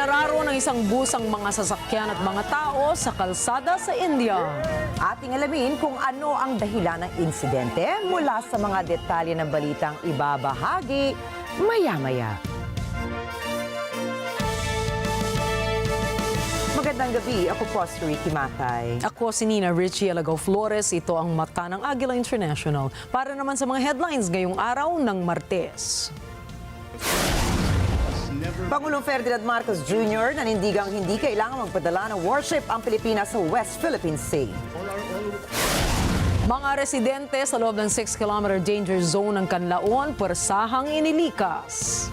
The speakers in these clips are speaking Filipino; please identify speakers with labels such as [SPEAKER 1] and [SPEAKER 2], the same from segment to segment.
[SPEAKER 1] Pinararo ng isang bus ang mga sasakyan at mga tao sa kalsada sa India.
[SPEAKER 2] Ating alamin kung ano ang dahilan ng insidente mula sa mga detalye ng balitang ibabahagi maya-maya. Magandang gabi, ako po si Ricky Matay.
[SPEAKER 1] Ako si Nina Richie Alagaw Flores, ito ang mata ng Agila International. Para naman sa mga headlines ngayong araw ng Martes.
[SPEAKER 2] Pangulong Ferdinand Marcos Jr. nanindigang hindi kailangan magpadala ng warship ang Pilipinas sa West Philippine Sea.
[SPEAKER 1] Mga residente sa loob ng 6-kilometer danger zone ng Kanlaon, puwersahang inilikas.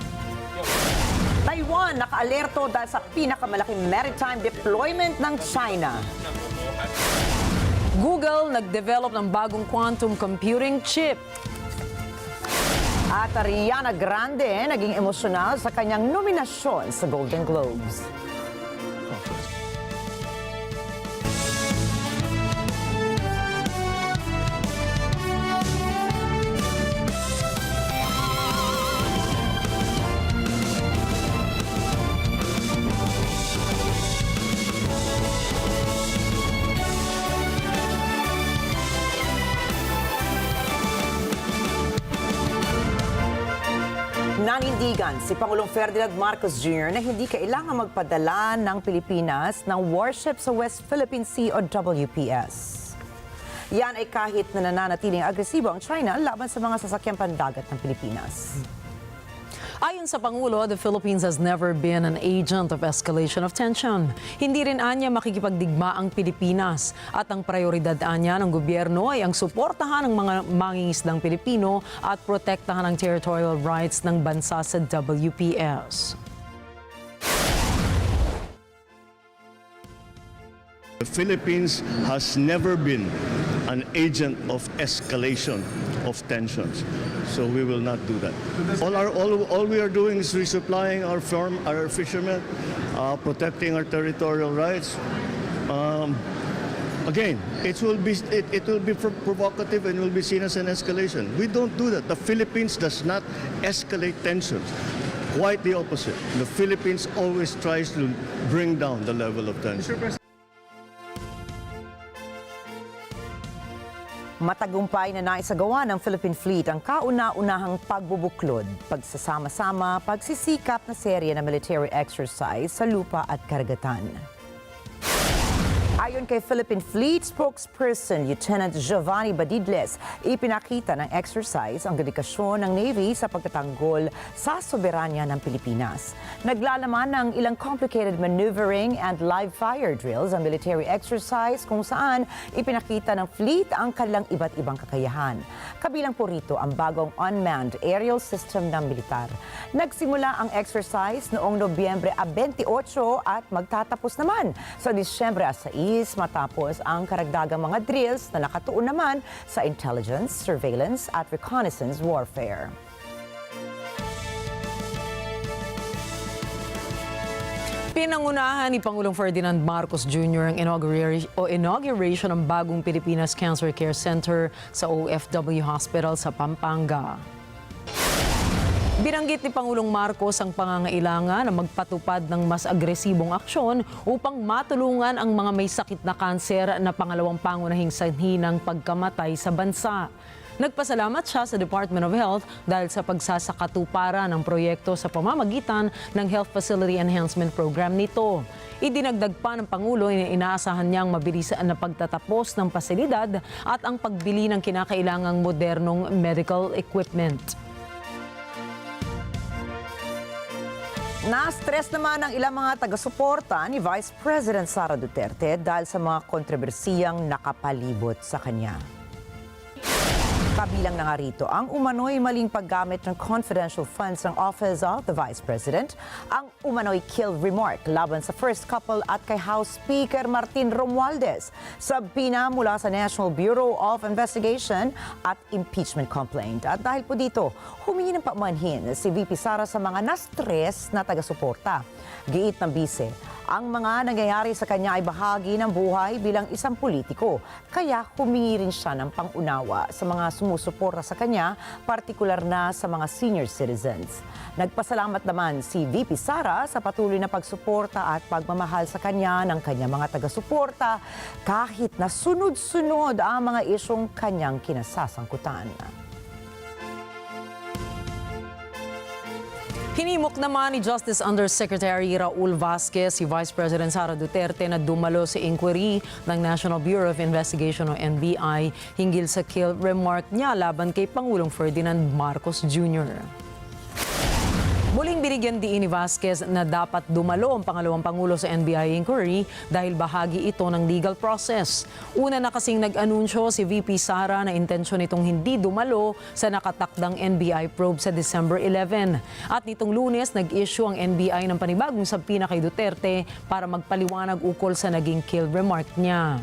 [SPEAKER 2] Taiwan naka-alerto dahil sa pinakamalaking maritime deployment ng China.
[SPEAKER 1] Google nag-develop ng bagong quantum computing chip.
[SPEAKER 2] At Ariana Grande naging emosyonal sa kanyang nominasyon sa Golden Globes. Nanindigan si Pangulong Ferdinand Marcos Jr. na hindi kailangan magpadala ng Pilipinas ng warship sa West Philippine Sea o WPS. Yan ay kahit na nananatiling agresibo ang China laban sa mga sasakyang pandagat ng Pilipinas.
[SPEAKER 1] Ayon sa Pangulo, the Philippines has never been an agent of escalation of tension. Hindi rin anya makikipagdigma ang Pilipinas at ang prioridad anya ng gobyerno ay ang suportahan ng mga mangingisdang Pilipino at protektahan ang territorial rights ng bansa sa WPS.
[SPEAKER 3] The Philippines has never been an agent of escalation of tensions, so we will not do that. All we are doing is resupplying our fishermen, protecting our territorial rights. Again, it will be provocative and will be seen as an escalation. We don't do that. The Philippines does not escalate tensions. Quite the opposite. The Philippines always tries to bring down the level of tension.
[SPEAKER 2] Matagumpay na naisagawa ng Philippine Fleet ang kauna-unahang pagbubuklod, pagsasama-sama, pagsisikap na serye na military exercise sa lupa at karagatan. Ayon kay Philippine Fleet spokesperson Lieutenant Giovanni Badidles, ipinakita ng exercise ang dedikasyon ng Navy sa pagtatanggol sa soberanya ng Pilipinas. Naglalaman ng ilang complicated maneuvering and live fire drills ang military exercise kung saan ipinakita ng fleet ang kanilang iba't ibang kakayahan. Kabilang po rito ang bagong unmanned aerial system ng militar. Nagsimula ang exercise noong Nobyembre 28 at magtatapos naman sa Disyembre 6 matapos ang karagdagang mga drills na nakatuon naman sa intelligence, surveillance at reconnaissance warfare.
[SPEAKER 1] Pinangunahan ni Pangulong Ferdinand Marcos Jr. ang inauguration ng bagong Pilipinas Cancer Care Center sa OFW Hospital sa Pampanga. Binanggit ni Pangulong Marcos ang pangangailangan na magpatupad ng mas agresibong aksyon upang matulungan ang mga may sakit na kanser na pangalawang pangunahing sanhi ng pagkamatay sa bansa. Nagpasalamat siya sa Department of Health dahil sa pagsasakatuparan ng proyekto sa pamamagitan ng Health Facility Enhancement Program nito. Idinagdag pa ng Pangulo na inaasahan niyang mabilisan na pagtatapos ng pasilidad at ang pagbili ng kinakailangang modernong medical equipment.
[SPEAKER 2] Na-stress naman ang ilang mga taga-suporta ni Vice President Sara Duterte dahil sa mga kontrobersiyang nakapalibot sa kanya. Kabilang na nga rito ang umano'y maling paggamit ng confidential funds ng Office of the Vice President, ang umano'y kill remark laban sa first couple at kay House Speaker Martin Romualdez, sabina mula sa National Bureau of Investigation at impeachment complaint. At dahil po dito, humingi ng pamanhin si VP Sara sa mga na-stress na taga-suporta. Giit ng bise, Ang mga nangyayari sa kanya ay bahagi ng buhay bilang isang politiko. Kaya humingi rin siya ng pangunawa sa mga sumusuporta sa kanya, partikular na sa mga senior citizens. Nagpasalamat naman si VP Sara sa patuloy na pagsuporta at pagmamahal sa kanya ng kanyang mga taga-suporta kahit na sunod-sunod ang mga isyong kanyang kinasasangkutan.
[SPEAKER 1] Hinimok naman ni Justice Undersecretary Raul Vasquez si Vice President Sara Duterte na dumalo sa inquiry ng National Bureau of Investigation o NBI hinggil sa kill remark niya laban kay Pangulong Ferdinand Marcos Jr. Muling binigyan diin ni Vasquez na dapat dumalo ang pangalawang Pangulo sa NBI inquiry dahil bahagi ito ng legal process. Una na kasing nag-anunsyo si VP Sara na intensyon nitong hindi dumalo sa nakatakdang NBI probe sa December 11. At nitong Lunes, nag-issue ang NBI ng panibagong sabpina kay Duterte para magpaliwanag ukol sa naging kill remark niya.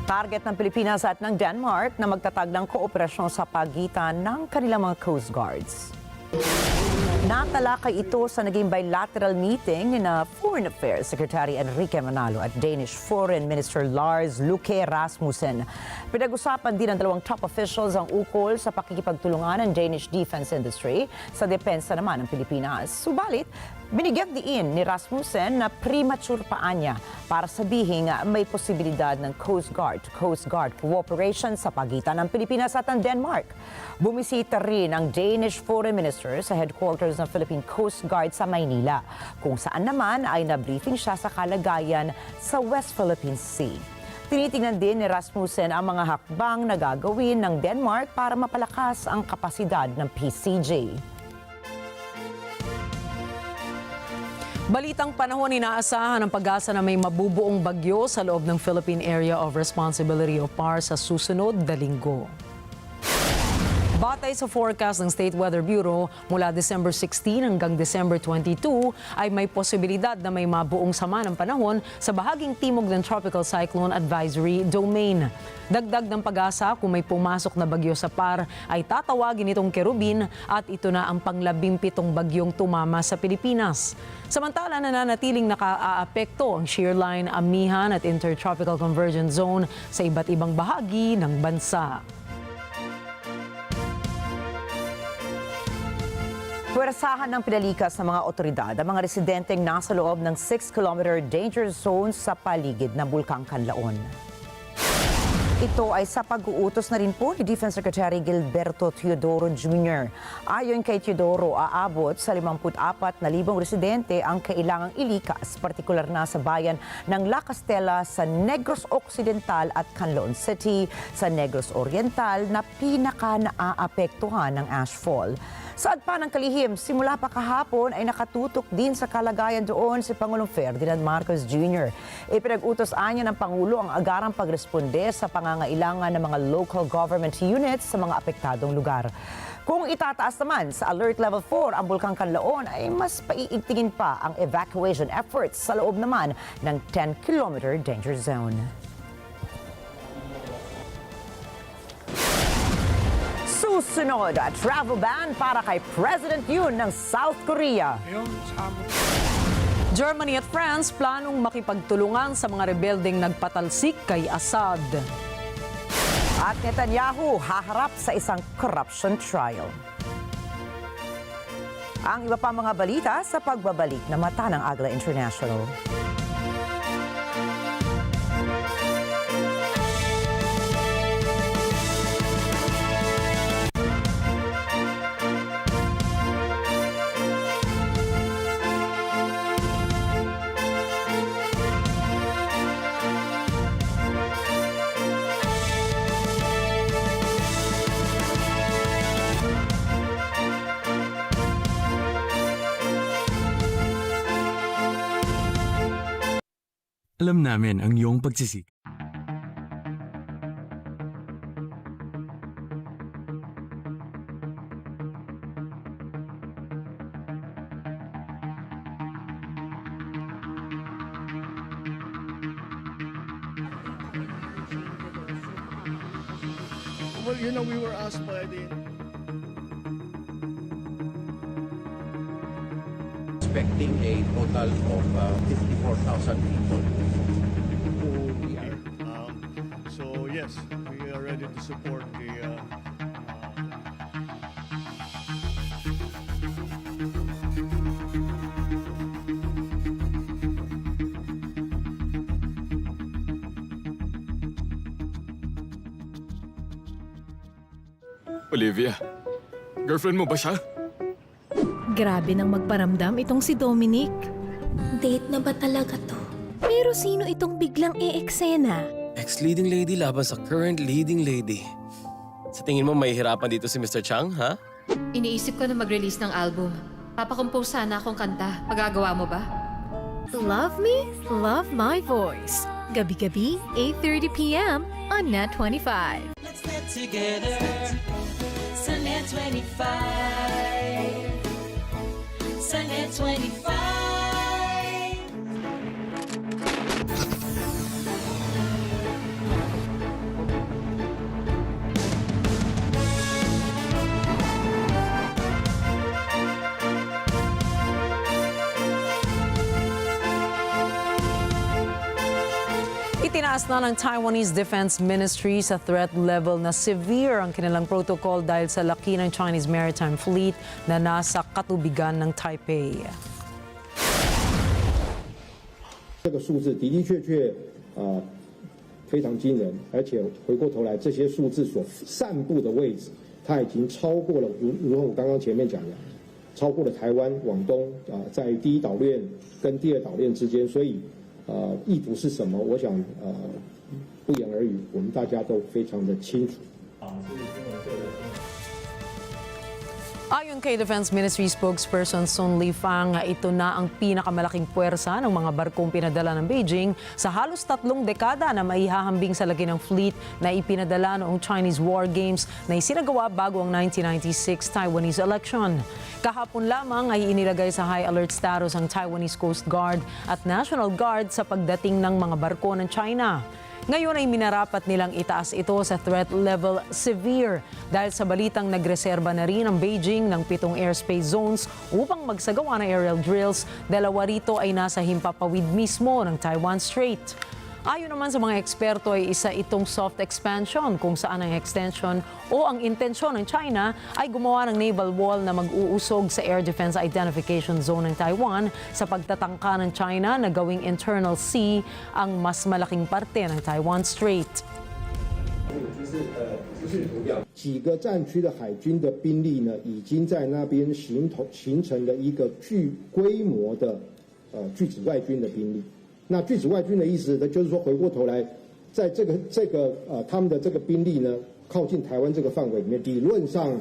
[SPEAKER 2] Target ng Pilipinas at ng Denmark na magtatag ng kooperasyon sa pagitan ng kanilang mga Coast Guards. Natalakay ito sa naging bilateral meeting ni Foreign Affairs Secretary Enrique Manalo at Danish Foreign Minister Lars Løkke Rasmussen. Pinag-usapan din ng dalawang top officials ang ukol sa pakikipagtulungan ng Danish defense industry sa depensa naman ng Pilipinas. Subalit, binigyan diin ni Rasmussen na premature pa niya para sabihin may posibilidad ng Coast Guard to Coast Guard cooperation sa pagitan ng Pilipinas at ng Denmark. Bumisita rin ang Danish Foreign Minister sa headquarters ng Philippine Coast Guard sa Maynila, kung saan naman ay nabriefing siya sa kalagayan sa West Philippine Sea. Tinitingnan din ni Rasmussen ang mga hakbang na gagawin ng Denmark para mapalakas ang kapasidad ng PCG.
[SPEAKER 1] Balitang panahon, inaasahan ang pag-asa na may mabubuong bagyo sa loob ng Philippine Area of Responsibility o PAR sa susunod na linggo. Batay sa forecast ng State Weather Bureau, mula December 16 hanggang December 22 ay may posibilidad na may mabuong sama ng panahon sa bahaging timog ng Tropical Cyclone Advisory Domain. Dagdag ng pag-asa, kung may pumasok na bagyo sa PAR ay tatawagin itong Kerubin at ito na ang pang-17 bagyong tumama sa Pilipinas. Samantala, nananatiling nakaaapekto ang shearline, amihan at intertropical convergence zone sa iba't ibang bahagi ng bansa.
[SPEAKER 2] Puwersahan ng pinalikas ng mga otoridad ang mga residenteng nasa loob ng 6-kilometer danger zone sa paligid ng Bulkang Kanlaon. Ito ay sa pag-uutos na rin po ni Defense Secretary Gilberto Teodoro Jr. Ayon kay Teodoro, aabot sa 54,000 residente ang kailangang ilikas, partikular na sa bayan ng La Castella sa Negros Occidental at Kanlaon City sa Negros Oriental na pinaka-naaapektuhan ng ashfall. Saad pa ng kalihim, simula pa kahapon ay nakatutok din sa kalagayan doon si Pangulong Ferdinand Marcos Jr. Ipinag-utos anya ng Pangulo ang agarang pagresponde sa pangangailangan ng mga local government units sa mga apektadong lugar. Kung itataas naman sa Alert Level 4 ang Bulkang Kanlaon ay mas paiigtingin pa ang evacuation efforts sa loob naman ng 10-kilometer danger zone. Susunod, travel ban para kay President Yoon ng South Korea.
[SPEAKER 1] Germany at France planong makipagtulungan sa mga rebeldeng nagpatalsik kay Assad.
[SPEAKER 2] At Netanyahu haharap sa isang corruption trial. Ang iba pa mga balita sa pagbabalik na mata ng Agila International.
[SPEAKER 4] Alam namin ang iyong pagsisik.
[SPEAKER 3] Well, we were asked by the
[SPEAKER 5] expecting a total of 54,000 people who we are.
[SPEAKER 3] So yes, we are ready to support the
[SPEAKER 4] Olivia, girlfriend mo ba siya?
[SPEAKER 6] Grabe nang magparamdam itong si Dominic.
[SPEAKER 7] Date na ba talaga to?
[SPEAKER 6] Pero sino itong biglang e-eksena?
[SPEAKER 8] Ex-leading lady laban sa current leading lady. Sa tingin mo may hirapan dito si Mr. Chang, ha?
[SPEAKER 7] Iniisip ko na mag-release ng album. Papakompose sana akong kanta. Magagawa mo ba?
[SPEAKER 6] Love Me, Love My Voice. Gabi-gabi, 8:30 p.m. on NET25.
[SPEAKER 9] Let's get together sa NET25. Sa NET25.
[SPEAKER 1] Itinaas na ng Taiwanese Defense Ministry sa threat level na severe ang kanilang protocol dahil sa laki ng Chinese maritime fleet na nasa katubigan ng Taipei.
[SPEAKER 10] 这个数字的的确确非常惊人，而且回过头来，这些数字所散布的位置，它已经超过了，如我刚刚前面讲的，超过了台湾、广东在第一岛链跟第二岛链之间，所以意图是什么？我想不言而喻，我们大家都非常的清楚。
[SPEAKER 1] Ayon kay Defense Ministry spokesperson Sun Lifang, ito na ang pinakamalaking puwersa ng mga barkong pinadala ng Beijing sa halos 3 dekada na maihahambing sa laki ng fleet na ipinadala noong Chinese War Games na isinagawa bago ang 1996 Taiwanese election. Kahapon lamang ay inilagay sa high alert status ang Taiwanese Coast Guard at National Guard sa pagdating ng mga barko ng China. Ngayon ay minarapat nilang itaas ito sa threat level severe dahil sa balitang nagreserba na rin ang Beijing ng 7 airspace zones upang magsagawa ng aerial drills. 2 rito ay nasa himpapawid mismo ng Taiwan Strait. Ayon naman sa mga eksperto ay isa itong soft expansion kung saan ang extension o ang intensyon ng China ay gumawa ng naval wall na mag-uusog sa Air Defense Identification Zone ng Taiwan sa pagtatangka ng China na gawing internal sea ang mas malaking parte ng Taiwan Strait.
[SPEAKER 10] 几个战区的海军的兵力呢，已经在那边形成了一个具规模的拒止外军的兵力。 那拒止外军的意思呢，就是说回过头来，在这个他们的这个兵力呢，靠近台湾这个范围里面，理论上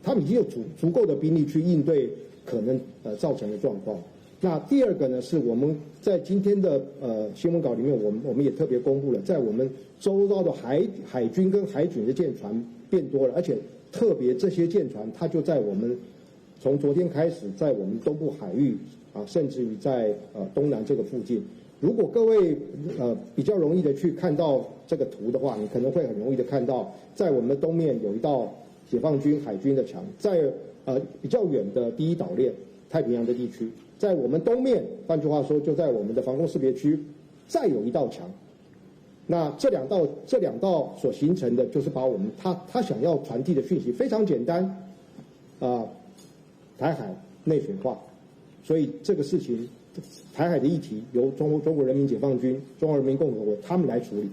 [SPEAKER 10] 他们已经有足够的兵力去应对可能造成的状况。那第二个呢，是我们在今天的新闻稿里面，我们也特别公布了，在我们周遭的海军跟海警的舰船变多了，而且特别这些舰船，它就在我们从昨天开始，在我们东部海域。 甚至于在东南这个附近，如果各位比较容易的去看到这个图的话，你可能会很容易的看到，在我们的东面有一道解放军海军的墙，在比较远的第一岛链太平洋的地区，在我们东面，换句话说，就在我们的防空识别区，再有一道墙。那这两道所形成的，就是把我们他想要传递的讯息非常简单，台海内水化。 所以这个事情，台海的议题由中国人民解放军、中华人民共和国他们来处理。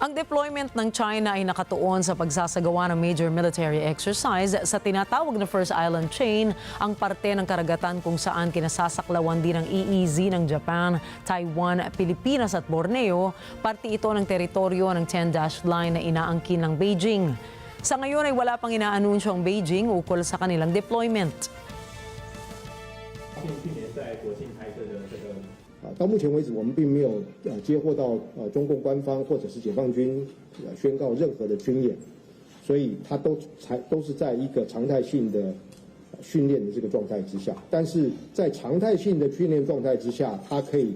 [SPEAKER 1] Ang deployment ng China ay nakatuon sa pagsasagawa ng major military exercise sa tinatawag na First Island Chain, ang parte ng karagatan kung saan kinasasaklawan din ang EEZ ng Japan, Taiwan, Pilipinas at Borneo. Parte ito ng teritoryo ng 10-dash line na inaangkin ng Beijing. Sa ngayon ay wala pang inaanunsyo ang Beijing ukol sa kanilang deployment.
[SPEAKER 10] 到目前为止，我们并没有接获到中共官方或者是解放军宣告任何的军演，所以它都是在一个常态性的训练的这个状态之下。但是在常态性的训练状态之下，它可以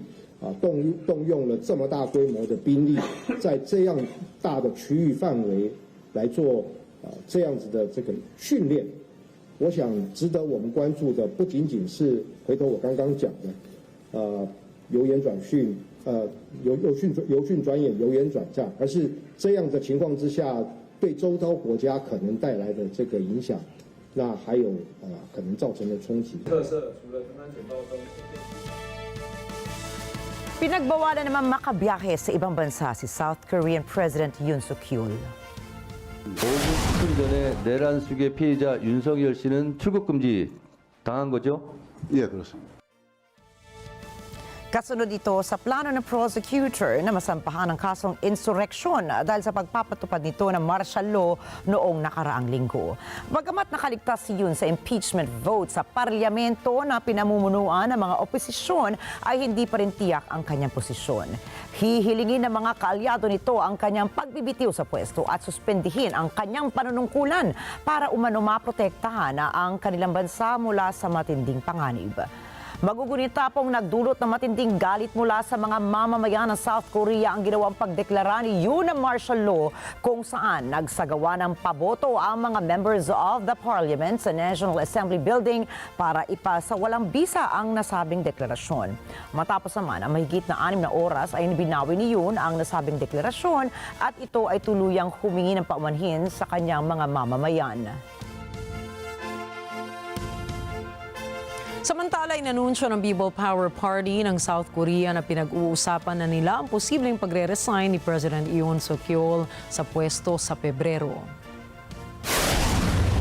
[SPEAKER 10] 动用了这么大规模的兵力，在这样大的区域范围来做这样子的这个训练，我想值得我们关注的不仅仅是回头我刚刚讲的，由言转讯，由讯转演，由言转战，而是这样的情况之下，对周遭国家可能带来的这个影响，那还有可能造成的冲击。特色除了刚刚简报中。
[SPEAKER 2] Pinagbawalan naman makabiyahe sa ibang bansa si South Korean President Yoon Suk-yeol.
[SPEAKER 11] 5분 10분 전에 내란 수계 피해자 윤석열 씨는 출국 금지 당한 거죠?
[SPEAKER 10] 예, 그렇습니다.
[SPEAKER 2] Kasunod ito sa plano ng prosecutor na masampahan ng kasong insurrection dahil sa pagpapatupad nito ng martial law noong nakaraang linggo. Bagamat nakaligtas si Yoon sa impeachment vote sa parlamento na pinamumunuan ng mga oposisyon, ay hindi pa rin tiyak ang kanyang posisyon. Hihilingin ng mga kaalyado nito ang kanyang pagbibitiw sa pwesto at suspendihin ang kanyang panunungkulan para umano maprotektahan ang kanilang bansa mula sa matinding panganib. Magugunita pong nagdulot ng matinding galit mula sa mga mamamayan ng South Korea ang ginawang pagdeklara ni Yoon ng martial law kung saan nagsagawa ng paboto ang mga members of the parliament sa National Assembly Building para ipasa walang bisa ang nasabing deklarasyon. Matapos naman ang mahigit na 6 na oras ay binawi ni Yoon ang nasabing deklarasyon at ito ay tuluyang humingi ng paumanhin sa kanyang mga mamamayan.
[SPEAKER 1] Samantala, inanunsyo ng People Power Party ng South Korea na pinag-uusapan na nila ang posibleng pagre-resign ni President Yoon Suk-yeol sa pwesto sa Pebrero.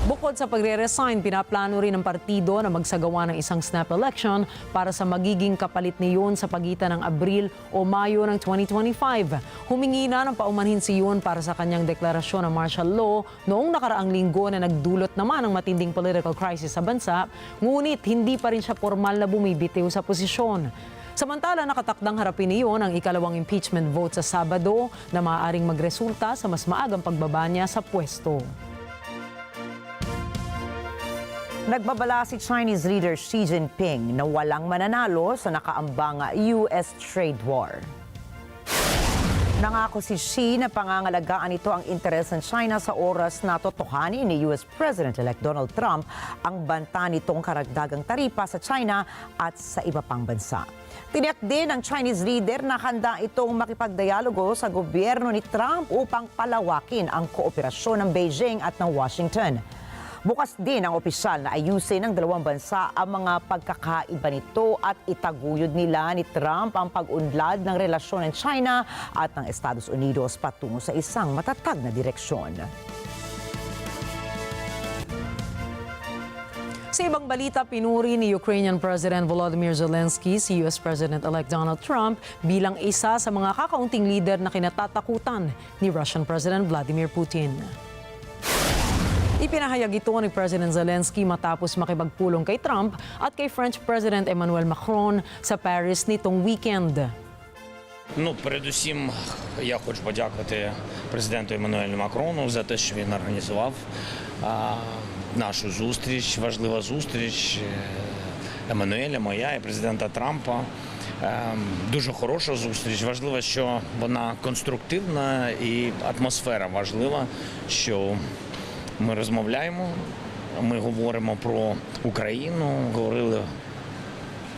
[SPEAKER 1] Bukod sa pagre-resign, pinaplano rin ng partido na magsagawa ng isang snap election para sa magiging kapalit ni Yoon sa pagitan ng Abril o Mayo ng 2025. Humingi na ng paumanhin si Yoon para sa kanyang deklarasyon ng martial law noong nakaraang linggo na nagdulot naman ng matinding political crisis sa bansa, ngunit hindi pa rin siya formal na bumibitiw sa posisyon. Samantala, nakatakdang harapin ni Yoon ang ikalawang impeachment vote sa Sabado na maaaring magresulta sa mas maagang pagbaba niya sa pwesto.
[SPEAKER 2] Nagbabala si Chinese leader Xi Jinping na walang mananalo sa nakaambang US trade war. Nangako si Xi na pangangalagaan ito ang interes ng China sa oras na totohanin ni US President-elect Donald Trump ang banta nitong karagdagang taripa sa China at sa iba pang bansa. Tiniyak din ng Chinese leader na handa itong makipagdialogo sa gobyerno ni Trump upang palawakin ang kooperasyon ng Beijing at ng Washington. Bukas din ang opisyal na ayusin ng dalawang bansa ang mga pagkakaiba nito at itaguyod nila ni Trump ang pag-unlad ng relasyon ng China at ng Estados Unidos patungo sa isang matatag na direksyon.
[SPEAKER 1] Sa ibang balita, pinuri ni Ukrainian President Volodymyr Zelensky si US President-elect Donald Trump bilang isa sa mga kakaunting leader na kinatatakutan ni Russian President Vladimir Putin. Ipinahayag ito ni President Zelensky matapos makipagpulong kay Trump at kay French President Emmanuel Macron sa Paris nitong weekend.
[SPEAKER 12] Передусім, я хочу подякувати президенту Еммануелю Макрону за те, що він організував нашу зустріч, важлива зустріч Еммануеля, моя і президента Трампа. Дуже хороша зустріч. Важливо, що вона конструктивна і атмосфера важлива, що ми розмовляємо, ми говоримо про Україну, говорили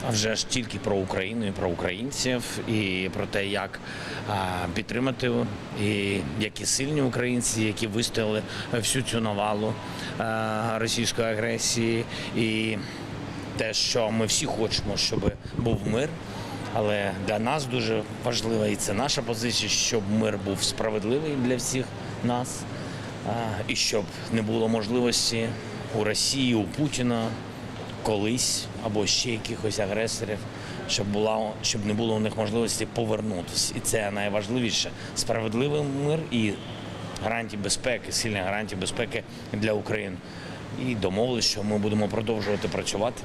[SPEAKER 12] вже ж тільки про Україну і про українців, і про те, як підтримати, і які сильні українці, які вистояли всю цю навалу російської агресії, і те, що ми всі хочемо, щоб був мир. Але для нас дуже важливо, і це наша позиція, щоб мир був справедливий для всіх нас, і щоб не було можливості у Росії, у Путіна колись або ще якихось агресорів, щоб не було у них можливості повернутися. І це найважливіше – справедливий мир і гарантії безпеки, сильні гарантії безпеки для України. І домовились, що ми будемо продовжувати працювати.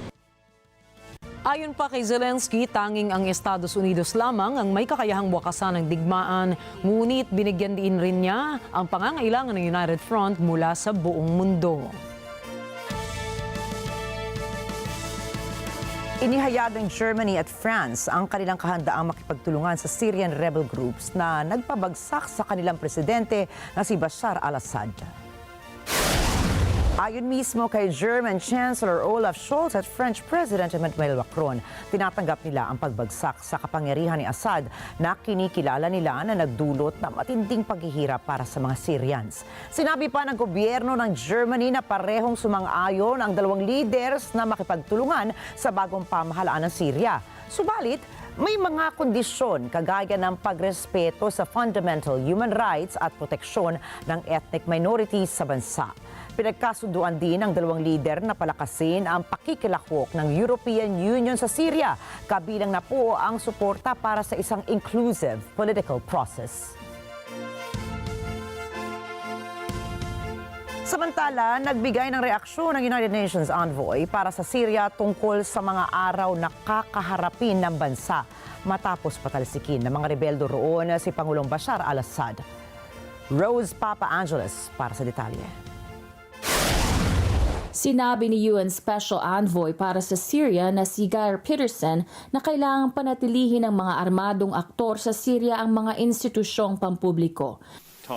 [SPEAKER 1] Ayon pa kay Zelensky, tanging ang Estados Unidos lamang ang may kakayahang wakasan ng digmaan, ngunit binigyan din rin niya ang pangangailangan ng United Front mula sa buong mundo.
[SPEAKER 2] Inihayag ng Germany at France ang kanilang kahandaang makipagtulungan sa Syrian rebel groups na nagpabagsak sa kanilang presidente na si Bashar al-Assad. Ayon mismo kay German Chancellor Olaf Scholz at French President Emmanuel Macron, tinatanggap nila ang pagbagsak sa kapangyarihan ni Assad na kinikilala nila na nagdulot ng matinding paghihirap para sa mga Syrians. Sinabi pa ng gobyerno ng Germany na parehong sumang-ayon ang dalawang leaders na makipagtulungan sa bagong pamahalaan ng Syria. Subalit, may mga kondisyon kagaya ng pagrespeto sa fundamental human rights at proteksyon ng ethnic minorities sa bansa. Pinagkasunduan din ng dalawang lider na palakasin ang pakikilahok ng European Union sa Syria, kabilang na po ang suporta para sa isang inclusive political process. Samantala, nagbigay ng reaksyon ng United Nations envoy para sa Syria tungkol sa mga araw na kakaharapin ng bansa matapos patalsikin ng mga rebeldo roon si Pangulong Bashar al-Assad. Rose Papa Angeles para sa detalye.
[SPEAKER 13] Sinabi ni UN Special Envoy para sa Syria na si Geir Pedersen na kailangang panatilihin ng mga armadong aktor sa Syria ang mga institusyong pampubliko.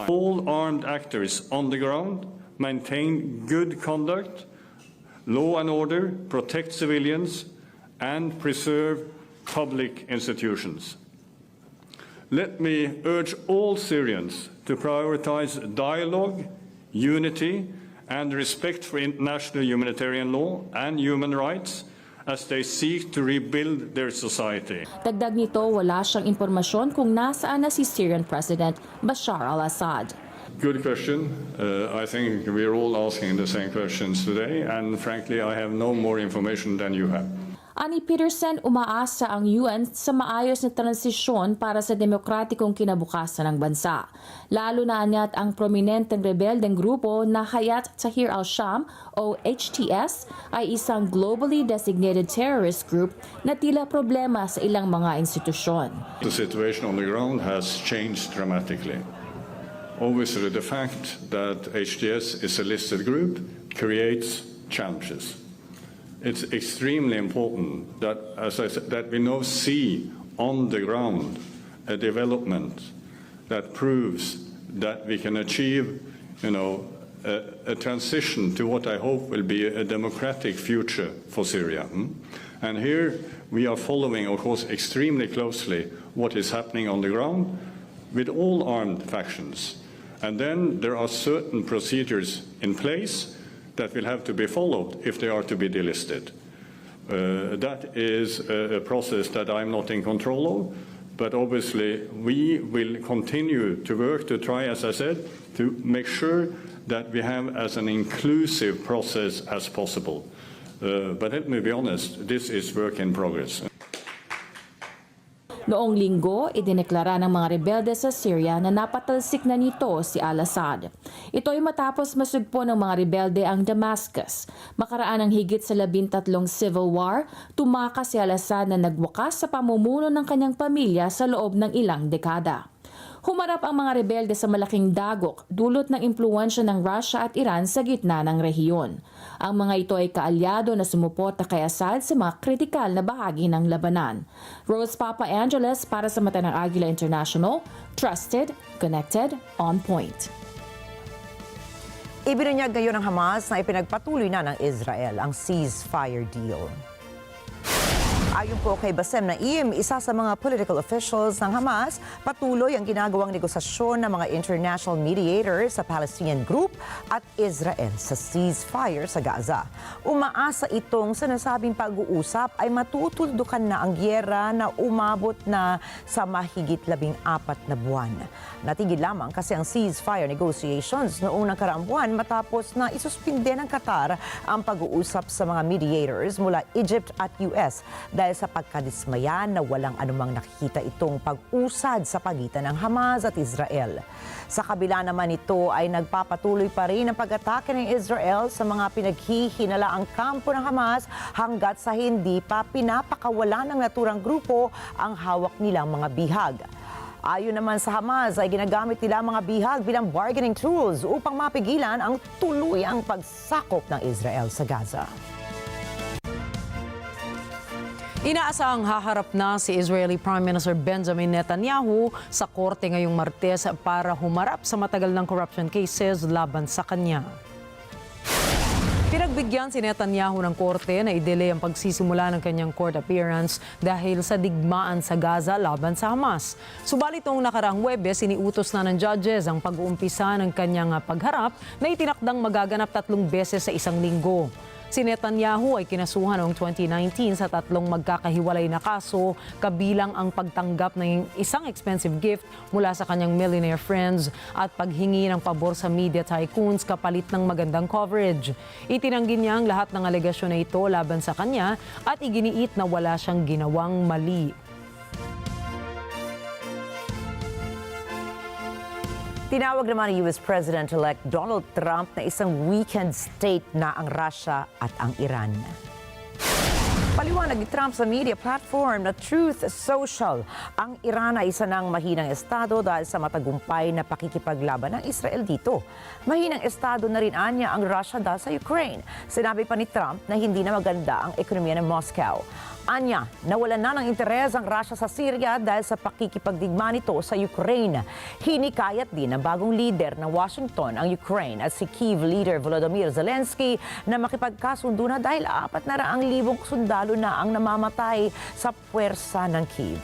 [SPEAKER 14] All armed actors on the ground maintain good conduct, law and order, protect civilians, and preserve public institutions. Let me urge all Syrians to prioritize dialogue, unity, and respect for international humanitarian law and human rights as they seek to rebuild their society.
[SPEAKER 13] Dagdag nito, wala siyang impormasyon kung nasaan na si Syrian President Bashar al-Assad.
[SPEAKER 14] Good question. I think we're all asking the same questions today, and frankly, I have no more information than you have.
[SPEAKER 13] Ani Peterson, umaasa ang UN sa maayos na transisyon para sa demokratikong kinabukasan ng bansa. Lalo na anyat ang prominenteng rebeldeng grupo na Hayat Tahrir al-Sham o HTS ay isang globally designated terrorist group na tila problema sa ilang mga institusyon.
[SPEAKER 14] The situation on the ground has changed dramatically. Obviously, the fact that HTS is a listed group creates challenges. It's extremely important that, as I said, that we now see on the ground a development that proves that we can achieve, a transition to what I hope will be a democratic future for Syria. And here we are following, of course, extremely closely what is happening on the ground with all armed factions. And then there are certain procedures in place that will have to be followed if they are to be delisted. That is a process that I'm not in control of, but obviously we will continue to work to try, as I said, to make sure that we have as an inclusive process as possible. But let me be honest, this is work in progress.
[SPEAKER 13] Noong linggo, idineklara ng mga rebelde sa Syria na napatalsik na nito si al-Assad. Ito ay matapos masugpo ng mga rebelde ang Damascus. Makaraan ng higit sa 13 civil war, tumakas si al-Assad na nagwakas sa pamumuno ng kanyang pamilya sa loob ng ilang dekada. Humarap ang mga rebelde sa malaking dagok dulot ng impluwensya ng Russia at Iran sa gitna ng rehiyon. Ang mga ito ay kaalyado na sumuporta kay Assad sa mga kritikal na bahagi ng labanan. Rose Papa Angeles para sa mata ng Agila International, trusted, connected, on point.
[SPEAKER 2] Ibinunyag ngayon ng Hamas na ipinagpatuloy na ng Israel ang ceasefire deal. Ayon po kay Bassem Naim, isa sa mga political officials ng Hamas, patuloy ang ginagawang negosasyon ng mga international mediators sa Palestinian group at Israel sa ceasefire sa Gaza. Umaasa itong sinasabing pag-uusap ay matutuldukan na ang gyera na umabot na sa mahigit 14 na buwan. Natigil lamang kasi ang ceasefire negotiations noong nakaraang buwan matapos na isuspinde ng Qatar ang pag-uusap sa mga mediators mula Egypt at US dahil sa pagkadismaya na walang anumang nakikita itong pag-usad sa pagitan ng Hamas at Israel. Sa kabila naman ito ay nagpapatuloy pa rin ang pag-atake ng Israel sa mga pinaghihinalaang kampo ng Hamas hanggat sa hindi pa pinapakawalan ng naturang grupo ang hawak nilang mga bihag. Ayon naman sa Hamas ay ginagamit nila ang mga bihag bilang bargaining tools upang mapigilan ang tuluyang pagsakop ng Israel sa Gaza.
[SPEAKER 1] Inaasahang haharap na si Israeli Prime Minister Benjamin Netanyahu sa korte ngayong Martes para humarap sa matagal ng corruption cases laban sa kanya. Pinagbigyan si Netanyahu ng korte na i-delay ang pagsisimula ng kanyang court appearance dahil sa digmaan sa Gaza laban sa Hamas. Subalit noong nakaraang Huwebes, iniutos na ng judges ang pag-uumpisa ng kanyang pagharap na itinakdang magaganap 3 beses sa isang linggo. Si Netanyahu ay kinasuhan noong 2019 sa 3 magkakahiwalay na kaso, kabilang ang pagtanggap ng isang expensive gift mula sa kanyang millionaire friends at paghingi ng pabor sa media tycoons kapalit ng magandang coverage. Itinanggi niya ang lahat ng alegasyon na ito laban sa kanya at iginiit na wala siyang ginawang mali.
[SPEAKER 2] Tinawag naman ni US President-elect Donald Trump na isang weekend state na ang Russia at ang Iran. Paliwanag ni Trump sa media platform na Truth Social, ang Iran ay isa ng mahinang estado dahil sa matagumpay na pakikipaglaban ng Israel dito. Mahinang estado na rin anya ang Russia dahil sa Ukraine. Sinabi pa ni Trump na hindi na maganda ang ekonomiya ng Moscow. Anya, nawalan na ng interes ang Russia sa Syria dahil sa pakikipagdigma nito sa Ukraine. Hinikayat din ng bagong leader ng Washington ang Ukraine at si Kyiv leader Volodymyr Zelensky na makipagkasundo na dahil 400,000 sundalo na ang namamatay sa puwersa ng Kyiv.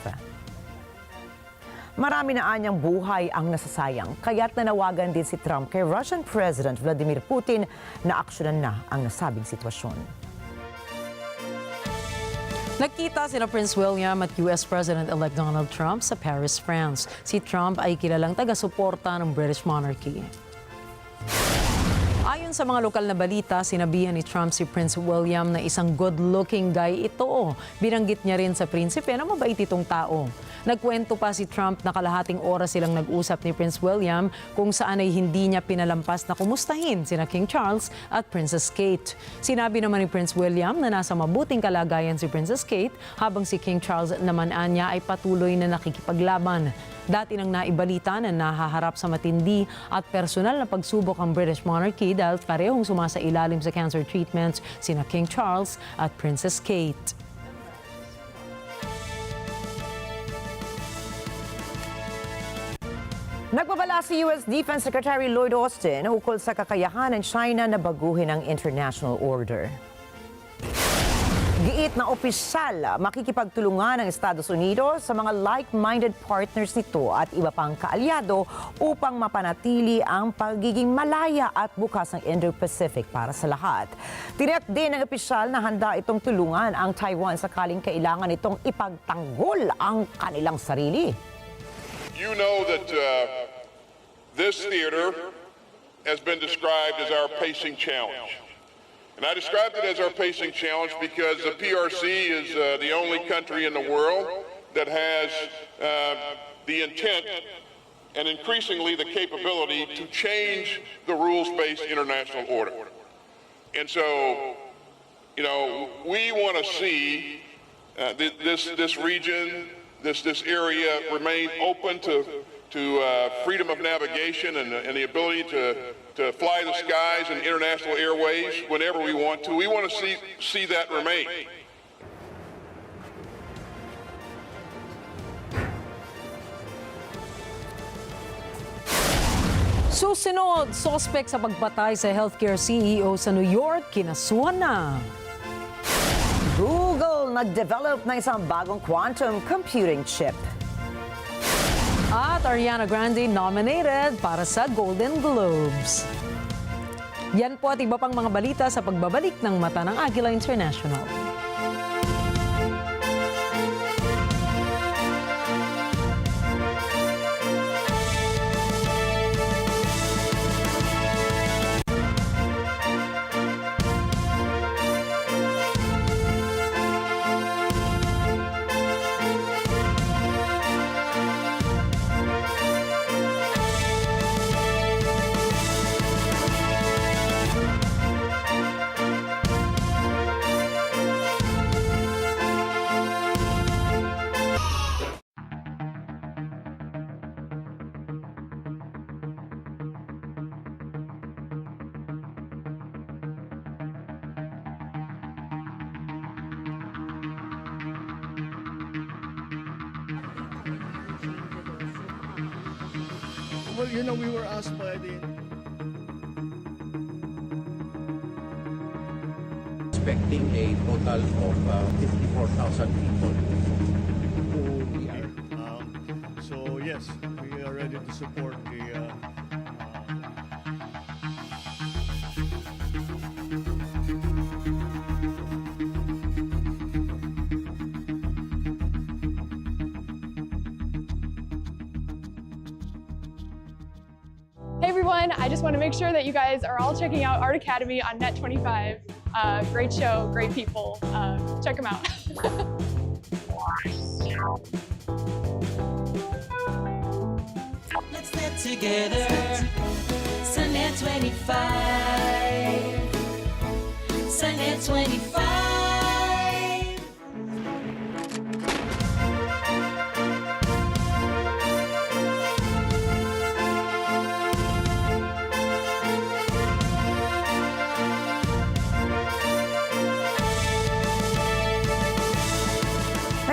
[SPEAKER 2] Marami na anyang buhay ang nasasayang, kaya't nanawagan din si Trump kay Russian President Vladimir Putin na aksyonan na ang nasabing sitwasyon.
[SPEAKER 1] Nagkita sina Prince William at US President-elect Donald Trump sa Paris, France. Si Trump ay kilalang taga-suporta ng British monarchy. Ayon sa mga lokal na balita, sinabihan ni Trump si Prince William na isang good-looking guy ito. Binanggit niya rin sa prinsipe na mabait itong tao. Nagkwento pa si Trump na kalahating oras silang nag-usap ni Prince William kung saan ay hindi niya pinalampas na kumustahin sina King Charles at Princess Kate. Sinabi naman ni Prince William na nasa mabuting kalagayan si Princess Kate habang si King Charles naman anya ay patuloy na nakikipaglaban. Dati nang naibalita na nahaharap sa matindi at personal na pagsubok ang British monarchy dahil parehong sumasailalim sa cancer treatments sina King Charles at Princess Kate.
[SPEAKER 2] Nagbabala si US Defense Secretary Lloyd Austin ukol sa kakayahan ng China na baguhin ang international order. Giit na opisyal makikipagtulungan ng Estados Unidos sa mga like-minded partners nito at iba pang kaalyado upang mapanatili ang pagiging malaya at bukas ng Indo-Pacific para sa lahat. Tiniyak din ng opisyal na handa itong tulungan ang Taiwan sakaling kailangan itong ipagtanggol ang kanilang sarili.
[SPEAKER 15] You know that this theater has been described as our pacing challenge. And I described it as our pacing challenge because the PRC is the only country in the world that has the intent and increasingly the capability to change the rules-based international order. And so, you know, we want to see this region, this area remain open to freedom of navigation and the ability to fly the skies and international airways whenever we want to. We want to see that remain.
[SPEAKER 1] Susunod, sospek sa pagpatay sa healthcare CEO sa New York, kinasuhan na.
[SPEAKER 2] Google nag-develop ng isang bagong quantum computing chip.
[SPEAKER 1] At Ariana Grande nominated para sa Golden Globes. Yan po at iba pang mga balita sa pagbabalik ng Mata ng Agila International.
[SPEAKER 3] Well, you know, we were asked by the
[SPEAKER 5] affecting a total of 54,000 people.
[SPEAKER 3] So yes, we are ready to support the
[SPEAKER 16] Hey everyone, I just want to make sure that you guys are all checking out Art Academy on NET25. Great show, great people. Check them out.
[SPEAKER 9] Let's get together. Sa NET25. Sa NET25.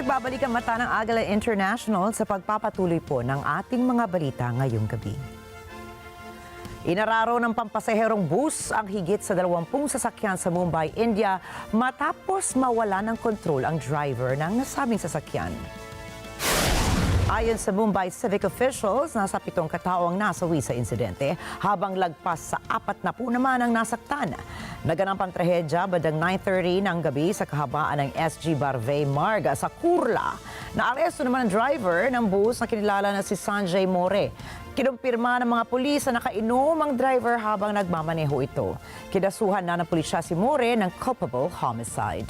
[SPEAKER 2] Nagbabalik ang mata ng Agila International sa pagpapatuloy po ng ating mga balita ngayong gabi. Inararo ng pampasaherong bus ang higit sa 20 sasakyan sa Mumbai, India matapos mawala ng kontrol ang driver ng nasabing sasakyan. Ayon sa Mumbai civic officials, nasa 7 katao ang nasawi sa insidente habang lagpas sa 40 naman ang nasaktan. Naganap ang trahedya bandang 9:30 ng gabi sa kahabaan ng SG Barve Marg sa Kurla. Naaresto naman ang driver ng bus na kinilala na si Sanjay More. Kinumpirma ng mga pulis na nakainom ang driver habang nagmamaneho ito. Kinasuhan na ng pulisya si More ng culpable homicide.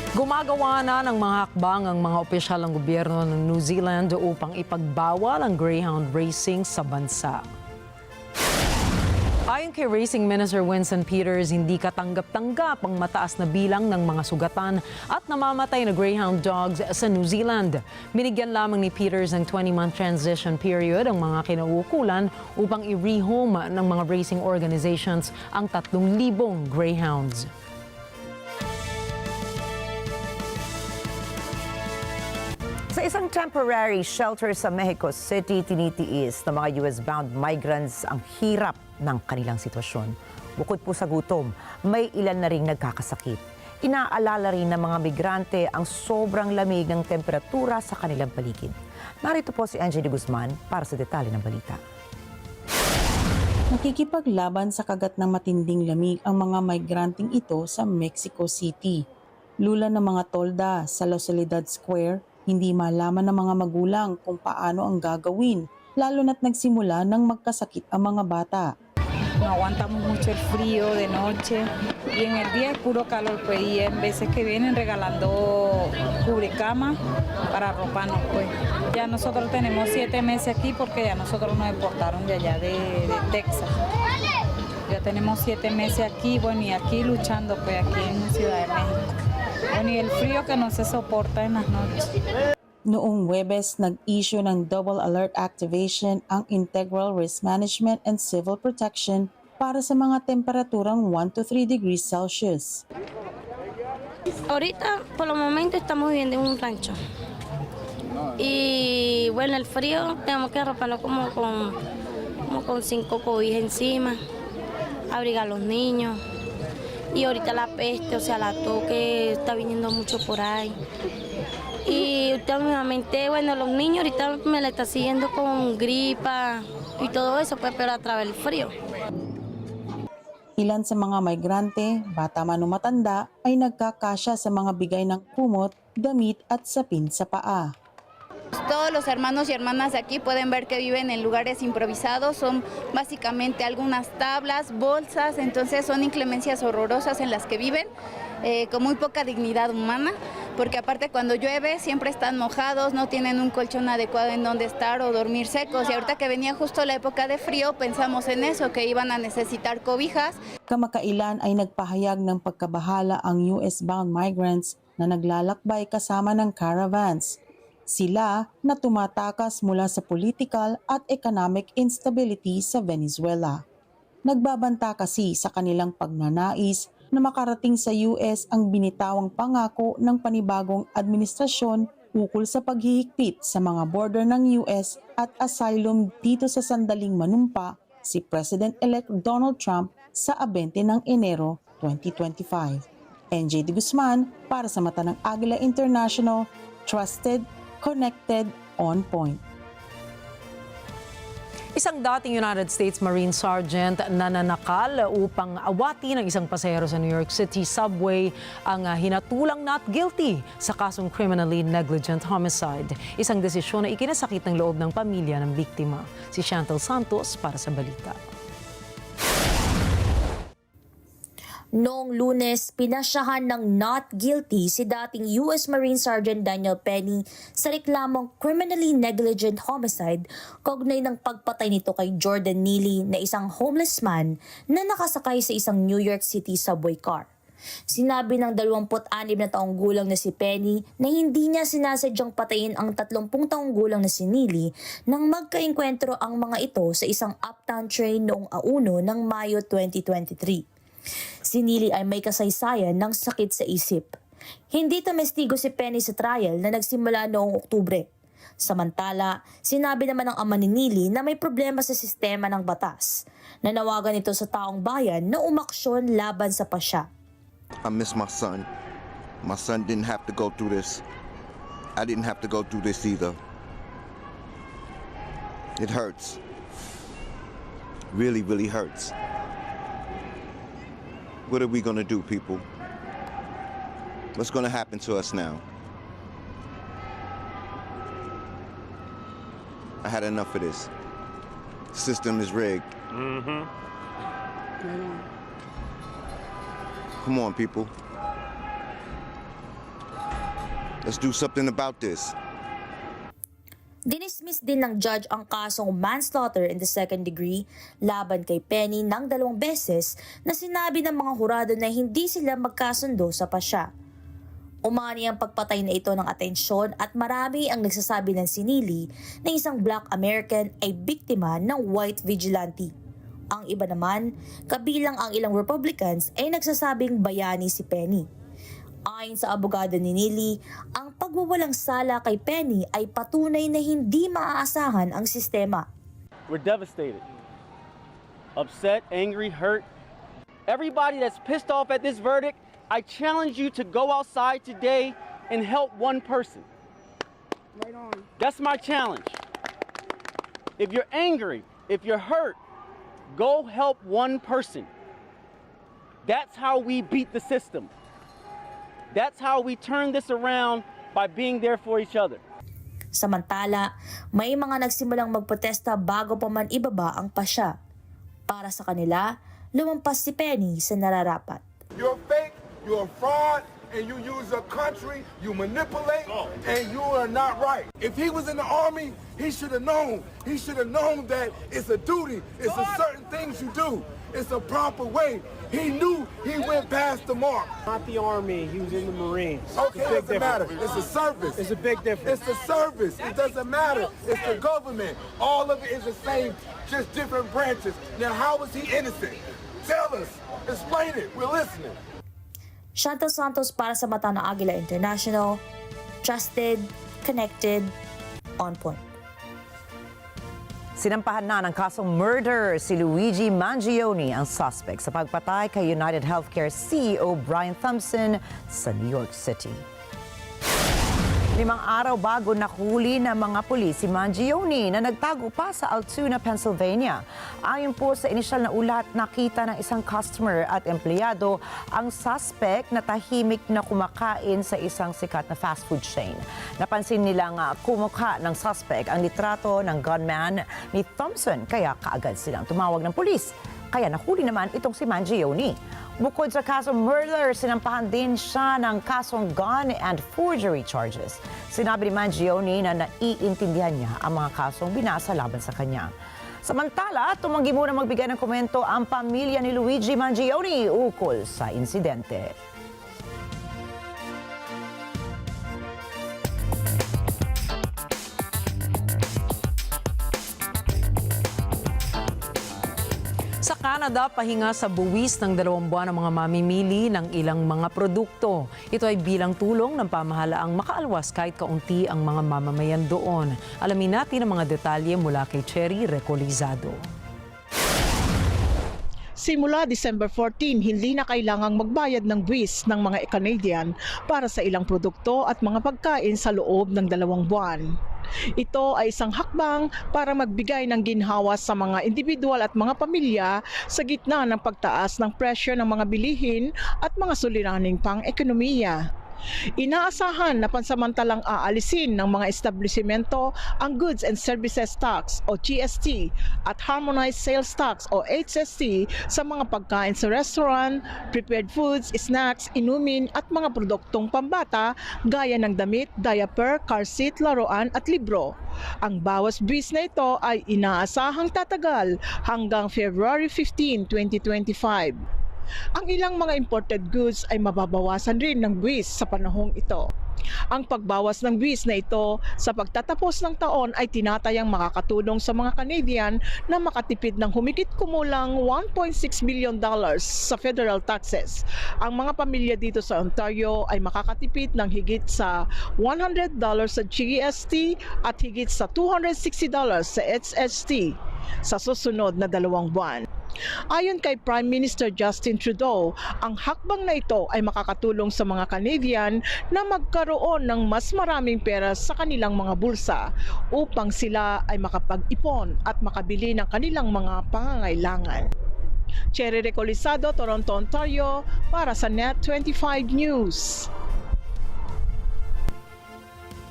[SPEAKER 1] Gumagawa na ng mga hakbang ang mga opisyal ng gobyerno ng New Zealand upang ipagbawal ang greyhound racing sa bansa. Ayon kay Racing Minister Winston Peters, hindi katanggap-tanggap ang mataas na bilang ng mga sugatan at namamatay na greyhound dogs sa New Zealand. Binigyan lamang ni Peters ng 20-month transition period ang mga kinauukulan upang i-rehome ng mga racing organizations ang 3,000 greyhounds.
[SPEAKER 2] Sa isang temporary shelter sa Mexico City, tinitiis ng mga US-bound migrants ang hirap ng kanilang sitwasyon. Bukod po sa gutom, may ilan na ring nagkakasakit. Inaalala rin ng mga migrante ang sobrang lamig ng temperatura sa kanilang paligid. Narito po si Angel Guzman para sa detalye ng balita.
[SPEAKER 17] Nakikipaglaban sa kagat ng matinding lamig ang mga migranteng ito sa Mexico City. Lula ng mga tolda sa La Soledad Square, hindi malaman ng mga magulang kung paano ang gagawin, lalo na't nagsimula nang magkasakit ang mga bata.
[SPEAKER 18] No aguantamos mucho el frío de noche y en el día es puro calor, pues, y en veces que vienen regalando cubrecama para arroparnos, pues. Ya nosotros tenemos 7 meses aquí porque ya nosotros nos deportaron de allá de Texas. Ya tenemos 7 meses aquí, bueno, y aquí luchando, pues, aquí en Ciudad de México. Bueno, y el frío que no se soporta en las noches.
[SPEAKER 17] Noong Huwebes, nag-issue ng double alert activation ang Integral Risk Management and Civil Protection para sa mga temperaturang 1 to 3 degrees Celsius.
[SPEAKER 19] Ahorita, por el momento, estamos viviendo en un rancho. Y bueno, el frío, tenemos que arroparnos como con 5 cobijas encima, abrigar a los niños. Y ahorita la peste, o sea, la tos que está viniendo mucho por ahí. Y últimamente, bueno, los niños ahorita me la está siguiendo con gripa y todo eso, pues, pero a través del frío.
[SPEAKER 17] Ilan sa mga migrante, bata man o matanda, ay nagkakasya sa mga bigay ng kumot, damit at sapin sa paa.
[SPEAKER 20] Todos los hermanos y hermanas de aquí pueden ver que viven en lugares improvisados, son básicamente algunas tablas, bolsas, entonces son inclemencias horrorosas en las que viven, con muy poca dignidad humana, porque aparte cuando llueve siempre están mojados, no tienen un colchón adecuado en donde estar o dormir secos, y ahorita que venía justo la época de frío pensamos en eso, que iban a necesitar cobijas.
[SPEAKER 17] Kamakailan ay nagpahayag ng pagkabahala ang US-bound migrants na naglalakbay kasama ng caravans. Sila na tumatakas mula sa political at economic instability sa Venezuela. Nagbabanta kasi sa kanilang pagnanais na makarating sa US ang binitawang pangako ng panibagong administrasyon ukol sa paghihigpit sa mga border ng US at asylum dito sa sandaling manumpa si President-elect Donald Trump sa 20 ng Enero 2025. NJ de Guzman para sa mata ng Agila International, trusted, connected, on point.
[SPEAKER 1] Isang dating United States Marine Sergeant na nanakal upang awati ng isang pasahero sa New York City subway ang hinatulang not guilty sa kasong criminally negligent homicide. Isang desisyon na ikinasakit ng loob ng pamilya ng biktima. Si Chantal Santos para sa balita.
[SPEAKER 21] Noong Lunes, pinasyahan ng not guilty si dating U.S. Marine Sergeant Daniel Penny sa reklamong criminally negligent homicide kaugnay ng pagpatay nito kay Jordan Neely na isang homeless man na nakasakay sa isang New York City subway car. Sinabi ng 26 na taong gulang na si Penny na hindi niya sinasadyang patayin ang 30 taong gulang na si Neely nang magkaengkwentro ang mga ito sa isang uptown train noong 1 ng Mayo 2023. Si Neely ay may kasaysayan ng sakit sa isip. Hindi tumestigo si Penny sa trial na nagsimula noong Oktubre. Samantala, sinabi naman ng ama ni Neely na may problema sa sistema ng batas. Nanawagan ito sa taong bayan na umaksyon laban sa pasya.
[SPEAKER 22] I miss my son. My son didn't have to go through this. I didn't have to go through this either. It hurts. Really, really hurts. What are we going to do, people? What's going to happen to us now? I had enough of this. The system is rigged. Come on, people. Let's do something about this.
[SPEAKER 21] Dinismiss din ng judge ang kasong manslaughter in the second degree laban kay Penny ng 2 beses na sinabi ng mga hurado na hindi sila magkasundo sa pasya. Umani ang pagpatay na ito ng atensyon at marami ang nagsasabi ng si Neely na isang Black American ay biktima ng white vigilante. Ang iba naman, kabilang ang ilang Republicans ay nagsasabing bayani si Penny. Ayon sa abogado ni Neely, ang pagwawalang sala kay Penny ay patunay na hindi maaasahan ang sistema.
[SPEAKER 23] We're devastated, upset, angry, hurt. Everybody that's pissed off at this verdict, I challenge you to go outside today and help one person. Right on. That's my challenge. If you're angry, if you're hurt, go help one person. That's how we beat the system. That's how we turn this around, by being there for each other.
[SPEAKER 21] Samantala, may mga nagsimulang magprotesta bago pa man ibaba ang pasya. Para sa kanila, lumampas si Penny sa nararapat.
[SPEAKER 24] You're fake, you're a fraud, and you use a country, you manipulate, and you are not right. If he was in the army, he should have known. He should have known that it's a duty, it's a certain things you do. It's a proper way. He knew he went past the mark.
[SPEAKER 25] Not the Army, he was in the Marines.
[SPEAKER 24] Okay, it doesn't matter. It's a service.
[SPEAKER 25] It's a big difference.
[SPEAKER 24] It's a service. It doesn't matter. It's the government. All of it is the same, just different branches. Now, how was he innocent? Tell us. Explain it. We're listening.
[SPEAKER 21] Chantal Santos para sa mata ng Agila International, trusted, connected, on point.
[SPEAKER 2] Sinampahan na ng kasong murder si Luigi Mangione, ang suspect sa pagpatay kay United Healthcare CEO Brian Thompson sa New York City. 5 araw bago nahuli ng mga pulis si Mangione na nagtago pa sa Altoona, Pennsylvania. Ayon po sa inisyal na ulat, nakita ng isang customer at empleyado ang suspect na tahimik na kumakain sa isang sikat na fast food chain. Napansin nilang kumukha ng suspect ang litrato ng gunman ni Thompson, kaya kaagad silang tumawag ng pulis. Kaya nahuli naman itong si Mangione. Bukod sa kasong murder, sinampahan din siya ng kasong gun and forgery charges. Sinabi ni Mangione na naiintindihan niya ang mga kasong binasa laban sa kanya. Samantala, tumanggi muna magbigay ng komento ang pamilya ni Luigi Mangione ukol sa insidente.
[SPEAKER 1] Sa Canada, pahinga sa buwis ng 2 buwan ang mga mamimili ng ilang mga produkto. Ito ay bilang tulong ng pamahalaang makaalwas kahit kaunti ang mga mamamayan doon. Alamin natin ang mga detalye mula kay Cherry Recolizado.
[SPEAKER 4] Simula December 14, hindi na kailangang magbayad ng buwis ng mga Canadian para sa ilang produkto at mga pagkain sa loob ng 2 buwan. Ito ay isang hakbang para magbigay ng ginhawa sa mga individual at mga pamilya sa gitna ng pagtaas ng presyo ng mga bilihin at mga suliraning pang-ekonomiya. Inaasahan na pansamantalang aalisin ng mga establishmento ang Goods and Services Tax o GST at Harmonized Sales Tax o HST sa mga pagkain sa restaurant, prepared foods, snacks, inumin at mga produktong pambata gaya ng damit, diaper, car seat, laruan at libro. Ang bawas buwis na ito ay inaasahang tatagal hanggang February 15, 2025. Ang ilang mga imported goods ay mababawasan rin ng buwis sa panahong ito. Ang pagbawas ng buwis na ito sa pagtatapos ng taon ay tinatayang makakatulong sa mga Canadian na makatipid ng humigit kumulang $1.6 billion sa federal taxes. Ang mga pamilya dito sa Ontario ay makakatipid ng higit sa $100 sa GST at higit sa $260 sa HST sa susunod na 2 buwan. Ayon kay Prime Minister Justin Trudeau, ang hakbang na ito ay makakatulong sa mga Canadian na magkaroon ng mas maraming pera sa kanilang mga bulsa upang sila ay makapag-ipon at makabili ng kanilang mga pangangailangan. Cherry Recolisado, Toronto, Ontario, para sa NET25 News.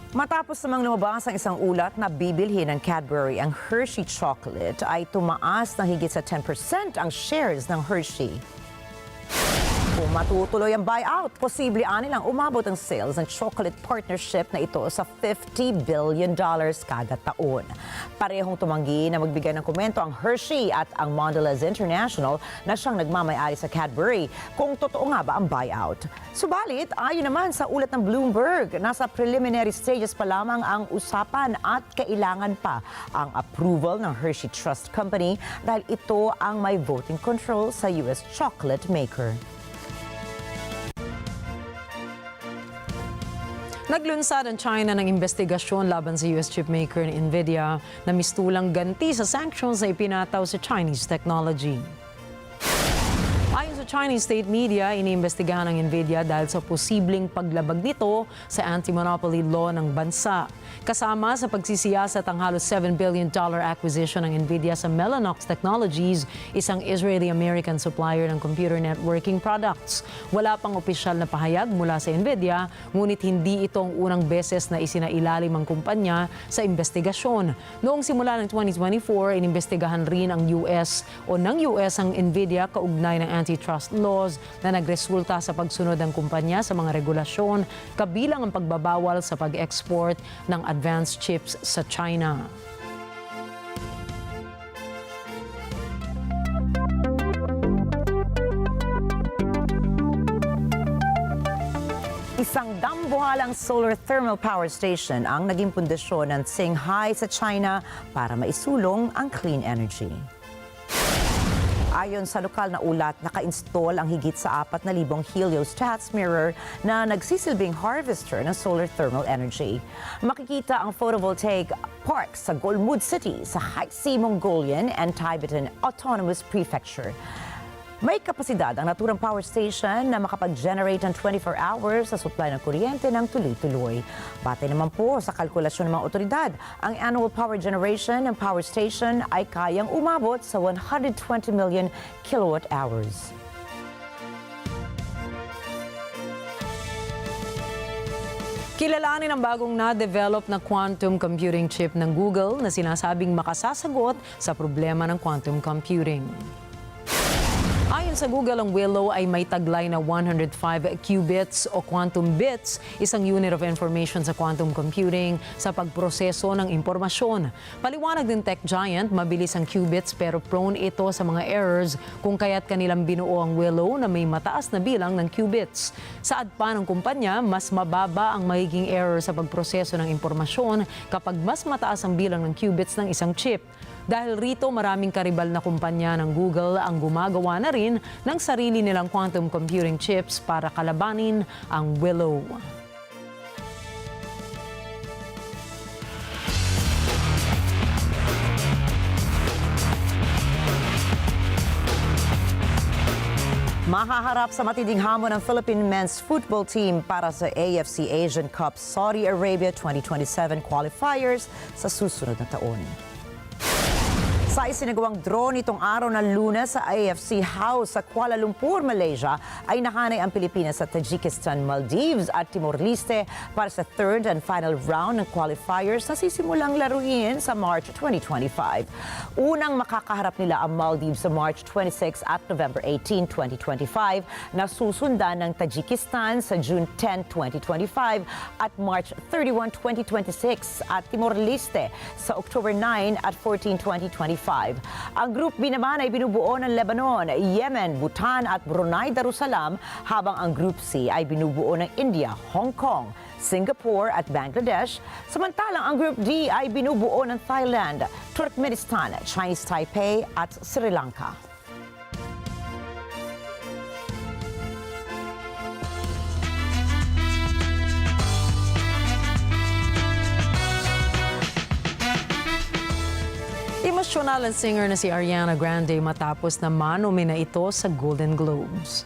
[SPEAKER 2] Matapos namang lumabas ang isang ulat na bibilhin ng Cadbury ang Hershey chocolate, ay tumaas ng higit sa 10% ang shares ng Hershey. Kung matutuloy ang buyout, posible nilang umabot ang sales ng chocolate partnership na ito sa $50 billion kada taon. Parehong tumanggi na magbigay ng komento ang Hershey at ang Mondelez International na siyang nagmamay-ari sa Cadbury kung totoo nga ba ang buyout. Subalit, ayon naman sa ulat ng Bloomberg, nasa preliminary stages pa lamang ang usapan at kailangan pa ang approval ng Hershey Trust Company dahil ito ang may voting control sa US chocolate maker.
[SPEAKER 1] Naglunsad ang China ng investigasyon laban sa US chipmaker na NVIDIA na mistulang ganti sa sanctions na ipinataw sa Chinese technology. Ayon sa Chinese state media, iniimbestigahan ng NVIDIA dahil sa posibleng paglabag nito sa anti-monopoly law ng bansa. Kasama sa pagsisiyasat ang halos $7 billion acquisition ng NVIDIA sa Mellanox Technologies, isang Israeli-American supplier ng computer networking products. Wala pang opisyal na pahayag mula sa NVIDIA, ngunit hindi ito ang unang beses na isinailalim ang kumpanya sa investigasyon. Noong simula ng 2024, inimbestigahan rin ng US ang NVIDIA kaugnay ng antitrust laws na nagresulta sa pagsunod ng kumpanya sa mga regulasyon, kabilang ang pagbabawal sa pag-export ng advanced chips sa China.
[SPEAKER 2] Isang dambuhalang solar thermal power station ang naging pundasyon ng Qinghai sa China para maisulong ang clean energy. Ayon sa lokal na ulat, naka-install ang higit sa 4,000 heliostats mirror na nagsisilbing harvester ng solar thermal energy. Makikita ang photovoltaic park sa Golmud City sa Haixi, Mongolian and Tibetan Autonomous Prefecture. May kapasidad ang naturang power station na makapag-generate ng 24 hours sa supply ng kuryente ng tuloy-tuloy. Batay naman po sa kalkulasyon ng mga otoridad, ang annual power generation ng power station ay kayang umabot sa 120 million kilowatt hours.
[SPEAKER 1] Kilalanin ang bagong na-develop na quantum computing chip ng Google na sinasabing makasasagot sa problema ng quantum computing. Ayon sa Google, ang Willow ay may taglay na 105 qubits o quantum bits, isang unit of information sa quantum computing sa pagproseso ng impormasyon. Paliwanag din tech giant, mabilis ang qubits pero prone ito sa mga errors kung kaya't kanilang binuo ang Willow na may mataas na bilang ng qubits. Saad pa ng kumpanya, mas mababa ang magiging error sa pagproseso ng impormasyon kapag mas mataas ang bilang ng qubits ng isang chip. Dahil rito, maraming karibal na kumpanya ng Google ang gumagawa na rin ng sarili nilang quantum computing chips para kalabanin ang Willow.
[SPEAKER 2] Mahaharap sa matinding hamon ng Philippine men's football team para sa AFC Asian Cup Saudi Arabia 2027 qualifiers sa susunod na taon. Sa isinagawang draw nitong araw ng Lunes sa AFC House sa Kuala Lumpur, Malaysia, ay nahanay ang Pilipinas sa Tajikistan, Maldives at Timor-Leste para sa third and final round ng qualifiers na sisimulang laruin sa March 2025. Unang makakaharap nila ang Maldives sa March 26 at November 18, 2025 na susundan ng Tajikistan sa June 10, 2025 at March 31, 2026 at Timor-Leste sa October 9 at 14, 2025. Ang Group B naman ay binubuo ng Lebanon, Yemen, Bhutan at Brunei Darussalam, habang ang Group C ay binubuo ng India, Hong Kong, Singapore at Bangladesh. Samantalang ang Group D ay binubuo ng Thailand, Turkmenistan, Chinese Taipei at Sri Lanka.
[SPEAKER 1] Emosyonal ang singer na si Ariana Grande matapos na manomina ito sa Golden Globes.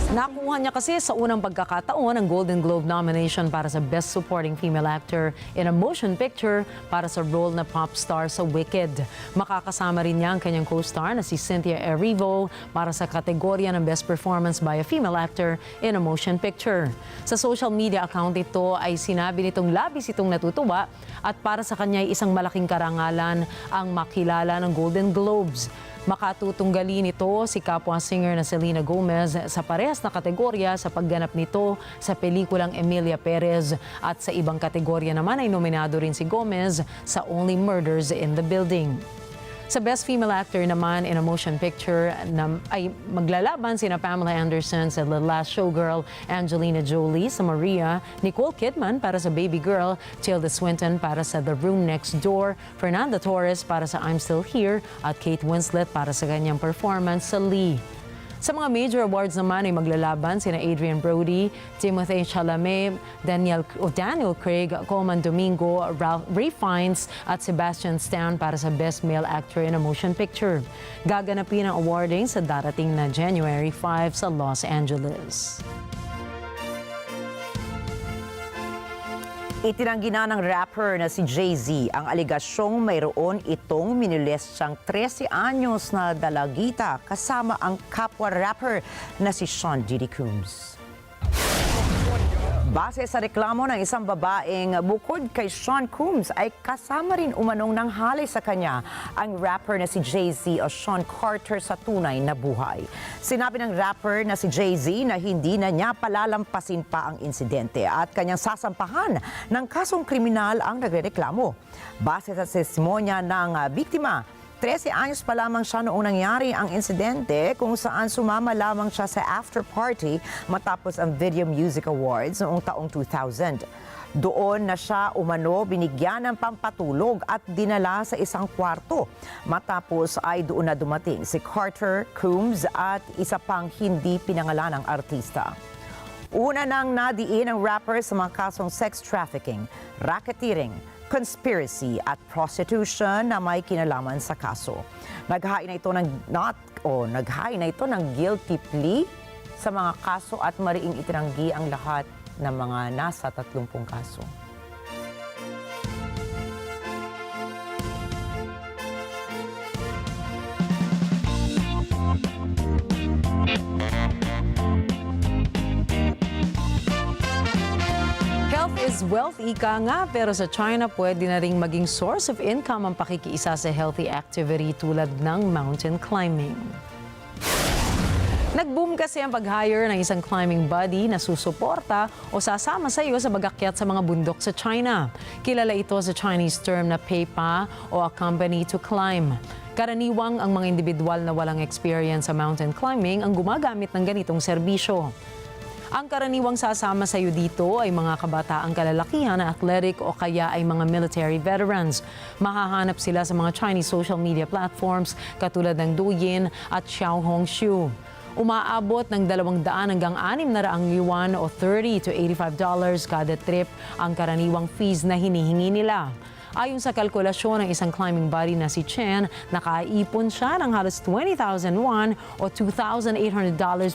[SPEAKER 1] Nakuha niya kasi sa unang pagkakataon ang Golden Globe nomination para sa Best Supporting Female Actor in a Motion Picture para sa role na pop star sa Wicked. Makakasama rin niya ang kanyang co-star na si Cynthia Erivo para sa kategorya ng Best Performance by a Female Actor in a Motion Picture. Sa social media account ito ay sinabi nitong labis itong natutuwa at para sa kanya ay isang malaking karangalan ang makilala ng Golden Globes. Makatutunggali nito si kapwa singer na Selena Gomez sa parehas na kategorya sa pagganap nito sa pelikulang Emilia Perez at sa ibang kategorya naman ay nominado rin si Gomez sa Only Murders in the Building. Sa Best Female Actor naman in a Motion Picture ay maglalaban sina Pamela Anderson sa The Last Showgirl, Angelina Jolie sa Maria, Nicole Kidman para sa Baby Girl, Tilda Swinton para sa The Room Next Door, Fernanda Torres para sa I'm Still Here at Kate Winslet para sa kanyang performance sa Lee. Sa mga major awards naman ay maglalaban sina Adrian Brody, Timothée Chalamet, Daniel Craig, Coleman Domingo, Ray Fiennes at Sebastian Stan para sa Best Male Actor in a Motion Picture. Gaganapin ang awarding sa darating na January 5 sa Los Angeles.
[SPEAKER 2] Itinanggi na ng rapper na si Jay-Z ang aligasyong mayroon itong minolestiyang 13 anyos na dalagita kasama ang kapwa rapper na si Sean Diddy Combs. Base sa reklamo ng isang babaeng bukod kay Sean Combs ay kasama rin umanong nanghalay sa kanya ang rapper na si Jay-Z o Sean Carter sa tunay na buhay. Sinabi ng rapper na si Jay-Z na hindi na niya palalampasin pa ang insidente at kanyang sasampahan ng kasong kriminal ang nagrereklamo. Base sa testimonya ng biktima, 13 anyos pa lamang siya noong nangyari ang insidente kung saan sumama lamang siya sa after party matapos ang Video Music Awards noong taong 2000. Doon na siya umano binigyan ng pampatulog at dinala sa isang kwarto. Matapos ay doon na dumating si Carter, Combs at isa pang hindi pinangalanang artista. Una nang nadiin ang rapper sa mga kasong sex trafficking, racketeering, conspiracy at prostitution na may kinalaman sa kaso. Naghain na ito ng guilty plea sa mga kaso at mariing itinanggi ang lahat ng mga nasa 30 kaso.
[SPEAKER 1] Health is wealth, ika nga, pero sa China pwede na ring maging source of income ang pakikiisa sa healthy activity tulad ng mountain climbing. Nag-boom kasi ang pag-hire ng isang climbing buddy na susuporta o sasama sa iyo sa pag-akyat sa mga bundok sa China. Kilala ito sa Chinese term na peipa o accompany to climb. Karaniwang ang mga individual na walang experience sa mountain climbing ang gumagamit ng ganitong serbisyo. Ang karaniwang sasama sa iyo dito ay mga kabataang kalalakihan na athletic o kaya ay mga military veterans. Mahahanap sila sa mga Chinese social media platforms katulad ng Douyin at Xiaohongshu. Umaabot ng 200 hanggang 600 yuan o $30 to $85 kada trip ang karaniwang fees na hinihingi nila. Ayon sa kalkulasyon ng isang climbing buddy na si Chen, nakaipon siya ng halos 20,000 won o $2,800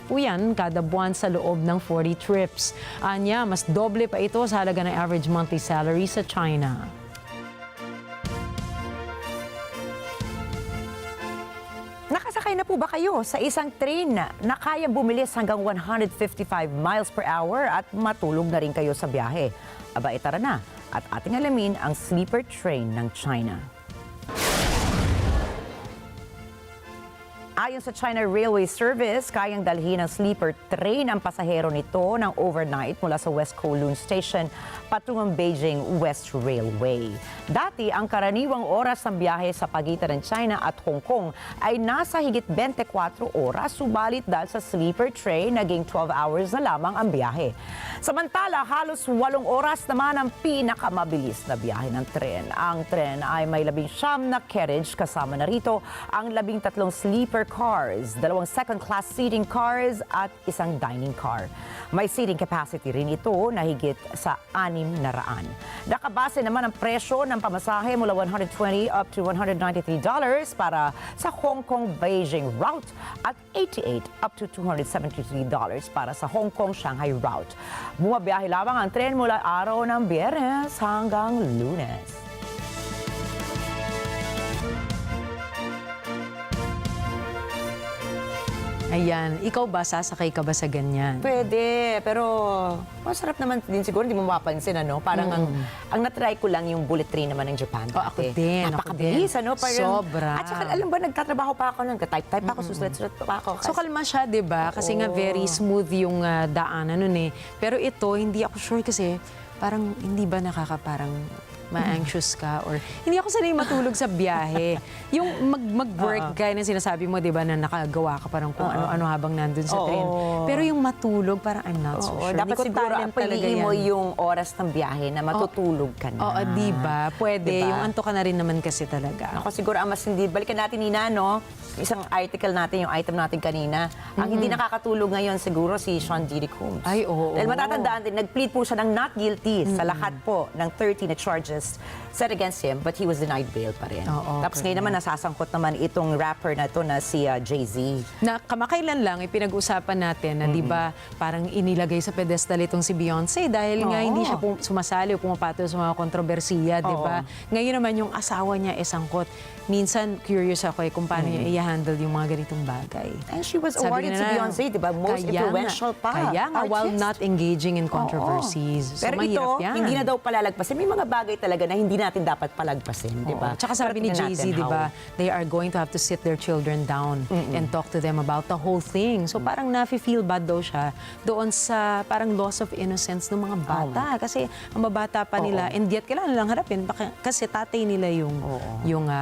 [SPEAKER 1] po yan kada buwan sa loob ng 40 trips. Anya, mas doble pa ito sa halaga ng average monthly salary sa China.
[SPEAKER 2] Nakasakay na po ba kayo sa isang train na kayang bumilis hanggang 155 miles per hour at matulog na rin kayo sa biyahe? Aba, tara na at ating alamin ang sleeper train ng China. Ayon sa China Railway Service, kayang dalhin ng sleeper train ang pasahero nito ng overnight mula sa West Kowloon Station patungong Beijing West Railway. Dati, ang karaniwang oras ng biyahe sa pagitan ng China at Hong Kong ay nasa higit 24 oras, subalit dahil sa sleeper train, naging 12 hours na lamang ang biyahe. Samantala, halos 8 oras naman ang pinakamabilis na biyahe ng tren. Ang tren ay may 19 na carriage, kasama na rito ang 13 sleeper cars, 2 second-class seating cars at 1 dining car. May seating capacity rin ito na higit sa 600. Nakabase naman ang presyo ng pamasahe mula $120 up to $193 para sa Hong Kong-Beijing route at $88 up to $273 para sa Hong Kong-Shanghai route. Bumabiyahe lamang ang tren mula araw ng Biyernes hanggang Lunes.
[SPEAKER 1] Ayan, ikaw ba, sasakay ka ba sa ganyan?
[SPEAKER 2] Pwede, pero masarap naman din siguro, hindi mo mapapansin, ano? Parang ang natry ko lang yung bullet train naman ng Japan.
[SPEAKER 1] Ako din.
[SPEAKER 2] Napakabilis, ano? Parang,
[SPEAKER 1] Sobra.
[SPEAKER 2] At saka, alam ba, nagtatrabaho pa ako, type ako, susulat-sulat pa ako.
[SPEAKER 1] So kalma siya, di ba? Kasi nga very smooth yung daanan nun eh. Pero ito, hindi ako sure kasi parang hindi ba parang ma-anxious ka or hindi ako sanay matulog sa biyahe. Yung mag-work gaya ng sinasabi mo, 'di ba, na nakagawa ka parang kung ano-ano habang nandun sa train. Pero yung matulog, parang I'm not so sure.
[SPEAKER 2] Dapat siguro piliin mo yung oras ng biyahe na matutulog ka na.
[SPEAKER 1] Oo, 'di ba? Pwede.
[SPEAKER 2] Diba?
[SPEAKER 1] Yung anto ka na rin naman kasi talaga.
[SPEAKER 2] Ako siguro ang mas hindi. Balikan natin, Nina, no? Isang article natin, yung item natin kanina. Ang hindi nakakatulog ngayon siguro si Sean Diddy Combs.
[SPEAKER 1] Ay, oo.
[SPEAKER 2] Dahil matatandaan din, nag-plead po siya ng not guilty sa lahat po ng 13 na charges set against him, but he was denied bail pa rin. Tapos ngayon naman, nasasangkot naman itong rapper na to na si Jay-Z.
[SPEAKER 1] Na kamakailan lang, pinag-usapan natin na di ba parang inilagay sa pedestal itong si Beyonce dahil nga hindi siya sumasali o pumapatol sa mga kontrobersiya, di ba? Ngayon naman yung asawa niya sangkot. Minsan, curious ako kung paano niya i-handle yung mga ganitong bagay.
[SPEAKER 2] And she was awarded to Beyonce, di ba? Most influential pa.
[SPEAKER 1] Kaya nga, while not engaging in controversies. So,
[SPEAKER 2] pero ito, hindi na daw palalagpasin. May mga bagay talaga na hindi natin dapat palagpasin, di ba?
[SPEAKER 1] Tsaka sabi ni Jay-Z, di ba, they are going to have to sit their children down and talk to them about the whole thing. So parang nafe-feel bad daw siya doon sa parang loss of innocence ng mga bata. Kasi ang mabata pa nila, and yet kailangan nilang harapin kasi tatay nila yung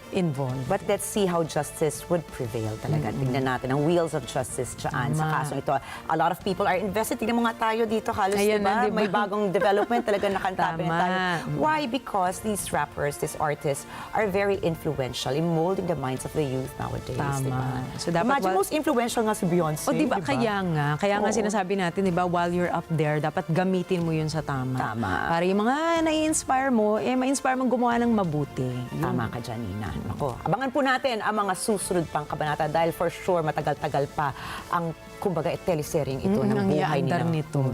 [SPEAKER 1] involved.
[SPEAKER 2] But let's see how justice would prevail talaga. Tingnan natin ang wheels of justice dyan sa kasong ito. A lot of people are invested. Tingnan mo nga tayo dito, halos, diba? May bagong development talaga nakantabi na tayo. Why? Because these rappers, these artists are very influential in molding the minds of the youth nowadays. Diba?
[SPEAKER 1] So dapat
[SPEAKER 2] imagine most influential nga si Beyonce.
[SPEAKER 1] Diba? Kaya nga sinasabi natin, diba, while you're up there, dapat gamitin mo yun sa tama. Para yung mga nai-inspire mo, ma-inspire mong gumawa ng mabuti.
[SPEAKER 2] Tama ka dyan, Nina. Ako, abangan po natin ang mga susunod pang kabanata dahil for sure matagal-tagal pa ang kumbaga teleseryeng ito ng buhay nito.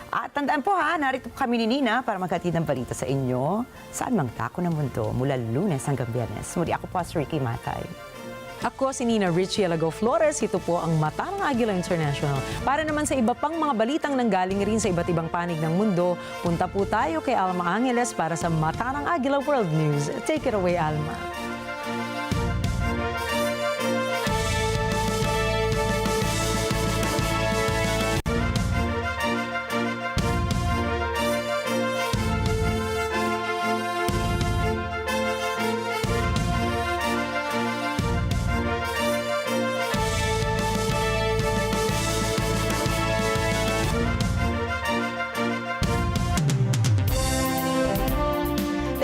[SPEAKER 2] At tandaan po narito kami ni Nina para maghatid ng balita sa inyo saan mang dako ng mundo mula Lunes hanggang Biyernes. Muli ako po si Ricky Matay.
[SPEAKER 1] Ako si Nina Richie Alago Flores. Ito po ang Mata ng Agila International. Para naman sa iba pang mga balitang nanggaling rin sa iba't ibang panig ng mundo, punta po tayo kay Alma Angeles para sa Mata ng Agila World News. Take it away, Alma.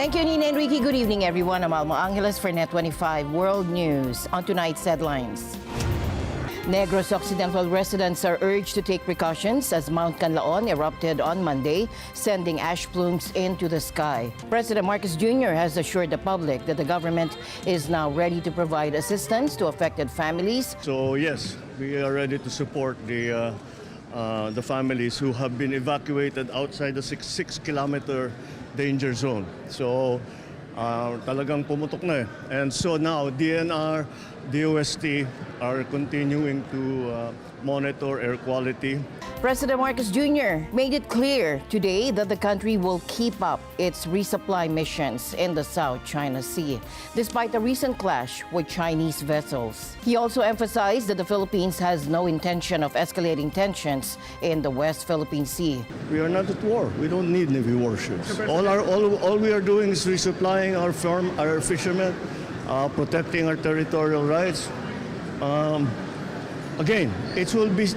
[SPEAKER 6] Thank you, Nina and Ricky. Good evening, everyone. I'm Alma Angeles for NET25 World News. On tonight's headlines. Negros Occidental residents are urged to take precautions as Mount Kanlaon erupted on Monday, sending ash plumes into the sky. President Marcos Jr. has assured the public that the government is now ready to provide assistance to affected families.
[SPEAKER 3] So yes, we are ready to support the families who have been evacuated outside the 6-kilometer danger zone. So talagang pumutok na eh. And so now DNR, DOST are continuing to monitor air quality.
[SPEAKER 6] President Marcos Jr. made it clear today that the country will keep up its resupply missions in the South China Sea, despite a recent clash with Chinese vessels. He also emphasized that the Philippines has no intention of escalating tensions in the West Philippine Sea.
[SPEAKER 3] We are not at war. We don't need Navy warships. All we are doing is resupplying our fishermen, protecting our territorial rights. Again, it will be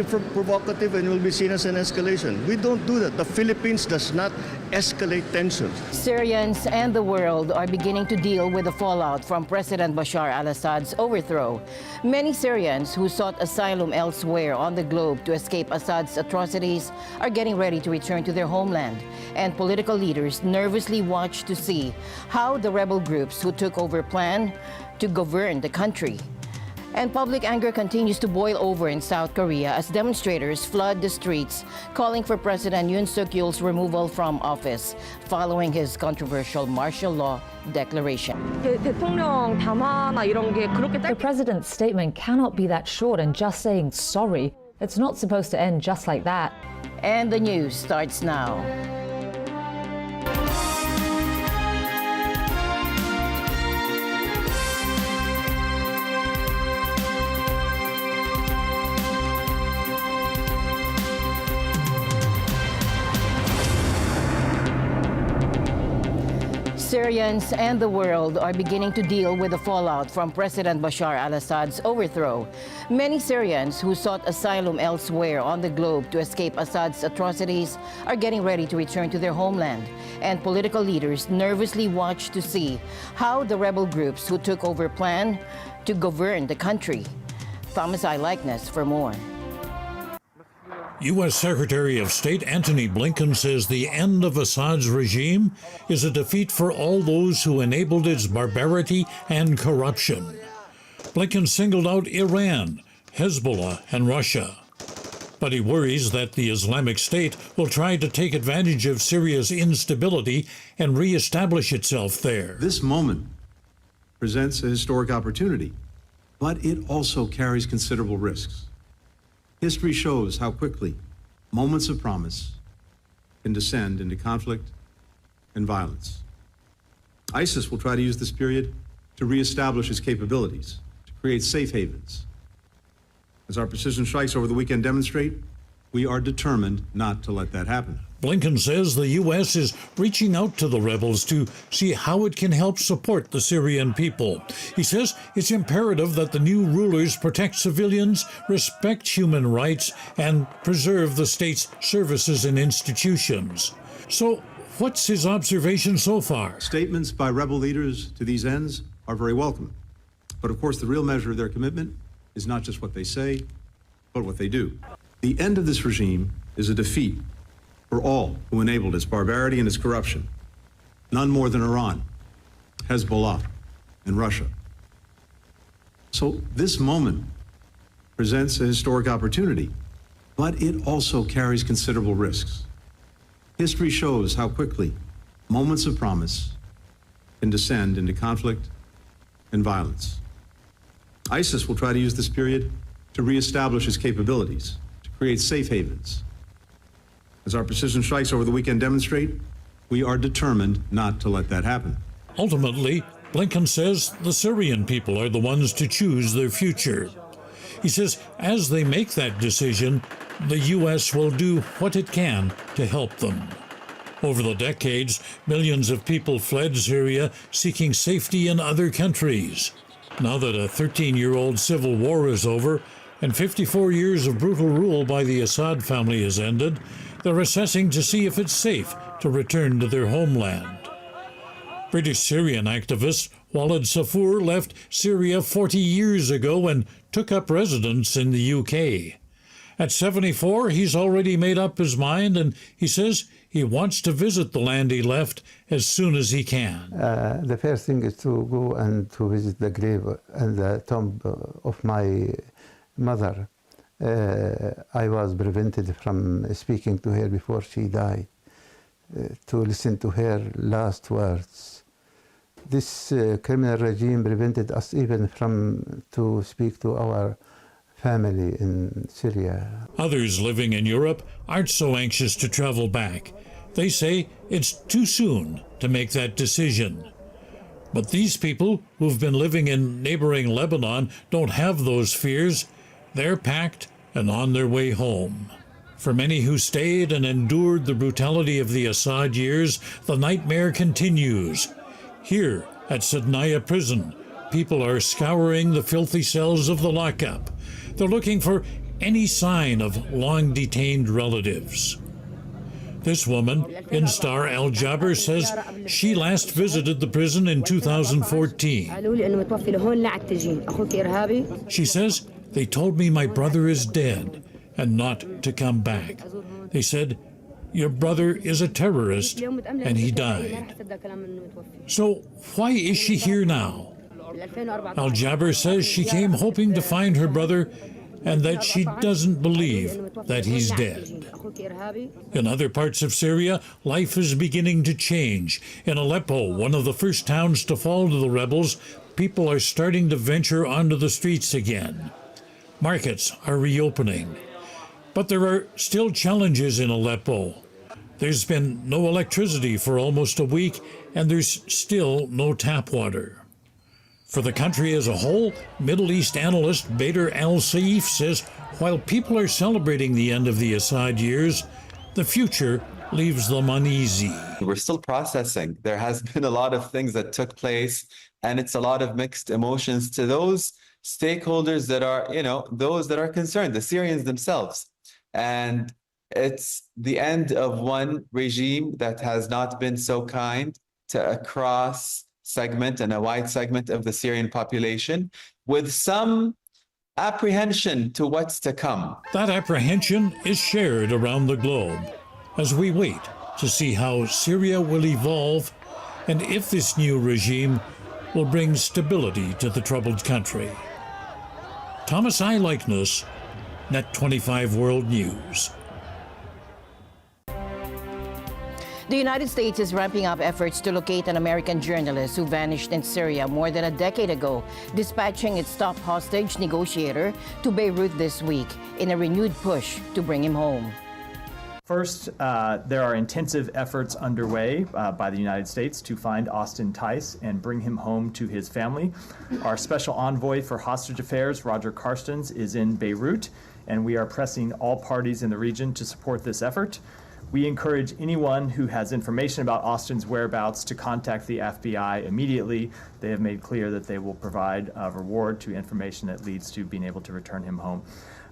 [SPEAKER 3] provocative and will be seen as an escalation. We don't do that. The Philippines does not escalate tensions.
[SPEAKER 6] Syrians and the world are beginning to deal with the fallout from President Bashar al-Assad's overthrow. Many Syrians who sought asylum elsewhere on the globe to escape Assad's atrocities are getting ready to return to their homeland. And political leaders nervously watch to see how the rebel groups who took over plan to govern the country. And public anger continues to boil over in South Korea as demonstrators flood the streets, calling for President Yoon Suk-yeol's removal from office following his controversial martial law declaration.
[SPEAKER 7] The president's statement cannot be that short and just saying sorry. It's not supposed to end just like that.
[SPEAKER 6] And the news starts now. Syrians and the world are beginning to deal with the fallout from President Bashar al-Assad's overthrow. Many Syrians who sought asylum elsewhere on the globe to escape Assad's atrocities are getting ready to return to their homeland. And political leaders nervously watch to see how the rebel groups who took over plan to govern the country. Thomas I. Likeness for more.
[SPEAKER 8] U.S. Secretary of State Antony Blinken says the end of Assad's regime is a defeat for all those who enabled its barbarity and corruption. Blinken singled out Iran, Hezbollah, and Russia. But he worries that the Islamic State will try to take advantage of Syria's instability and reestablish itself there.
[SPEAKER 10] This moment presents a historic opportunity, but it also carries considerable risks. History shows how quickly moments of promise can descend into conflict and violence. ISIS will try to use this period to reestablish its capabilities, to create safe havens. As our precision strikes over the weekend demonstrate, we are determined not to let that happen.
[SPEAKER 8] Blinken says the U.S. is reaching out to the rebels to see how it can help support the Syrian people. He says it's imperative that the new rulers protect civilians, respect human rights, and preserve the state's services and institutions. So, what's his observation so far?
[SPEAKER 10] Statements by rebel leaders to these ends are very welcome. But of course, the real measure of their commitment is not just what they say, but what they do. The end of this regime is a defeat for all who enabled its barbarity and its corruption, none more than Iran, Hezbollah, and Russia. So this moment presents a historic opportunity, but it also carries considerable risks. History shows how quickly moments of promise can descend into conflict and violence. ISIS will try to use this period to reestablish its capabilities, to create safe havens. As our precision strikes over the weekend demonstrate, we are determined not to let that happen.
[SPEAKER 8] Ultimately, Blinken says the Syrian people are the ones to choose their future. He says as they make that decision, the U.S. will do what it can to help them. Over the decades, millions of people fled Syria seeking safety in other countries. Now that a 13-year-old civil war is over and 54 years of brutal rule by the Assad family has ended, they're assessing to see if it's safe to return to their homeland. British Syrian activist Walid Safur left Syria 40 years ago and took up residence in the UK. At 74, he's already made up his mind, and he says he wants to visit the land he left as soon as he can.
[SPEAKER 11] The first thing is to go and to visit the grave and the tomb of my mother. I was prevented from speaking to her before she died, to listen to her last words. This criminal regime prevented us even from to speak to our family in Syria.
[SPEAKER 8] Others living in Europe aren't so anxious to travel back. They say it's too soon to make that decision. But these people who've been living in neighboring Lebanon don't have those fears. They're packed and on their way home. For many who stayed and endured the brutality of the Assad years, the nightmare continues. Here at Sednaya prison, people are scouring the filthy cells of the lockup. They're looking for any sign of long-detained relatives. This woman, Instar Al-Jaber, says she last visited the prison in 2014. She says, they told me my brother is dead and not to come back. They said, your brother is a terrorist and he died. So why is she here now? Al-Jaber says she came hoping to find her brother and that she doesn't believe that he's dead. In other parts of Syria, life is beginning to change. In Aleppo, one of the first towns to fall to the rebels, people are starting to venture onto the streets again. Markets are reopening. But there are still challenges in Aleppo. There's been no electricity for almost a week, and there's still no tap water. For the country as a whole, Middle East analyst Bader al-Saif says while people are celebrating the end of the Assad years, the future leaves them uneasy.
[SPEAKER 12] We're still processing. There has been a lot of things that took place, and it's a lot of mixed emotions to those stakeholders that are, those that are concerned, the Syrians themselves. And it's the end of one regime that has not been so kind to a cross segment and a wide segment of the Syrian population, with some apprehension to what's to come.
[SPEAKER 8] That apprehension is shared around the globe as we wait to see how Syria will evolve and if this new regime will bring stability to the troubled country. Thomas I. Likeness, NET25 World News.
[SPEAKER 6] The United States is ramping up efforts to locate an American journalist who vanished in Syria more than a decade ago, dispatching its top hostage negotiator to Beirut this week in a renewed push to bring him home.
[SPEAKER 13] First, there are intensive efforts underway by the United States to find Austin Tice and bring him home to his family. Our special envoy for hostage affairs, Roger Carstens, is in Beirut, and we are pressing all parties in the region to support this effort. We encourage anyone who has information about Austin's whereabouts to contact the FBI immediately. They have made clear that they will provide a reward to information that leads to being able to return him home.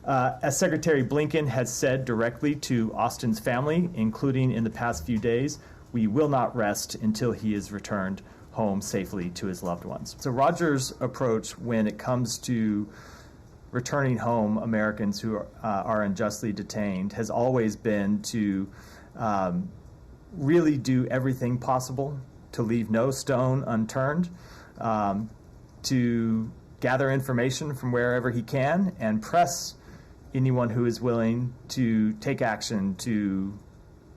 [SPEAKER 13] As Secretary Blinken has said directly to Austin's family, including in the past few days, we will not rest until he is returned home safely to his loved ones. So Roger's approach when it comes to returning home Americans who are unjustly detained has always been to really do everything possible to leave no stone unturned, to gather information from wherever he can and press anyone who is willing to take action to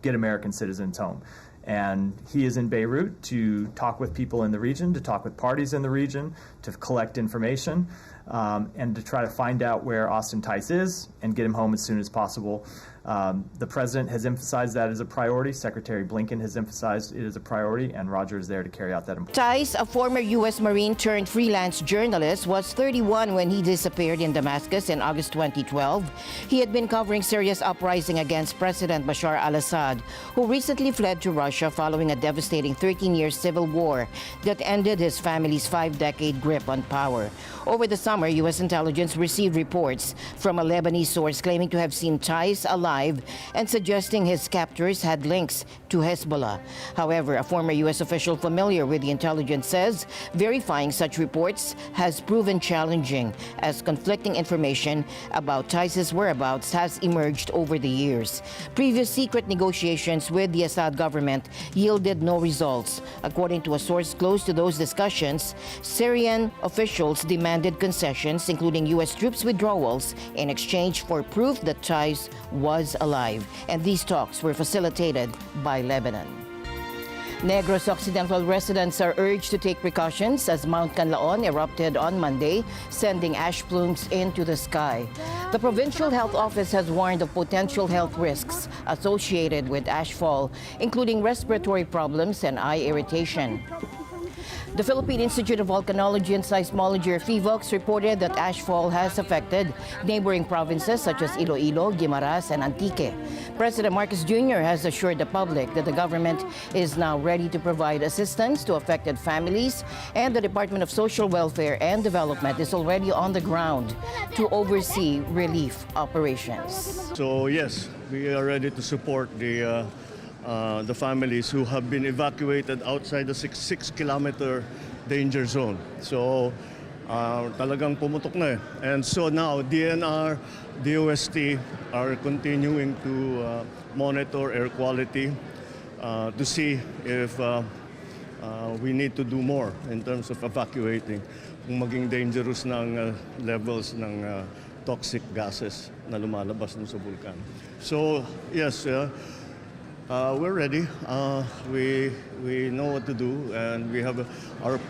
[SPEAKER 13] get American citizens home. And he is in Beirut to talk with people in the region, to talk with parties in the region, to collect information, and to try to find out where Austin Tice is and get him home as soon as possible. The president has emphasized that as a priority. Secretary Blinken has emphasized it as a priority, and Roger is there to carry out that.
[SPEAKER 6] Tice, a former U.S. Marine turned freelance journalist, was 31 when he disappeared in Damascus in August 2012. He had been covering Syria's uprising against President Bashar al-Assad, who recently fled to Russia following a devastating 13-year civil war that ended his family's 5-decade grip on power. Over the summer, summer, U.S. intelligence received reports from a Lebanese source claiming to have seen Thais alive and suggesting his captors had links to Hezbollah. However, a former U.S. official familiar with the intelligence says verifying such reports has proven challenging as conflicting information about Thais' whereabouts has emerged over the years. Previous secret negotiations with the Assad government yielded no results. According to a source close to those discussions, Syrian officials demanded concessions, including U.S. troops withdrawals, in exchange for proof that Thais was alive. And these talks were facilitated by Lebanon. Negros Occidental residents are urged to take precautions as Mount Kanlaon erupted on Monday, sending ash plumes into the sky. The Provincial Health Office has warned of potential health risks associated with ashfall, including respiratory problems and eye irritation. The Philippine Institute of Volcanology and Seismology, or PHIVOLCS, reported that ashfall has affected neighboring provinces such as Iloilo, Guimaras, and Antique. President Marcos Jr. has assured the public that the government is now ready to provide assistance to affected families, and the Department of Social Welfare and Development is already on the ground to oversee relief operations.
[SPEAKER 3] So yes, we are ready to support the families who have been evacuated outside the 6-kilometer danger zone. So talagang pumutok na eh. And so now DNR, DOST are continuing to monitor air quality to see if we need to do more in terms of evacuating kung maging dangerous ng levels ng toxic gases na lumalabas sa vulkan. So yes, we're ready. We know what to do, and we have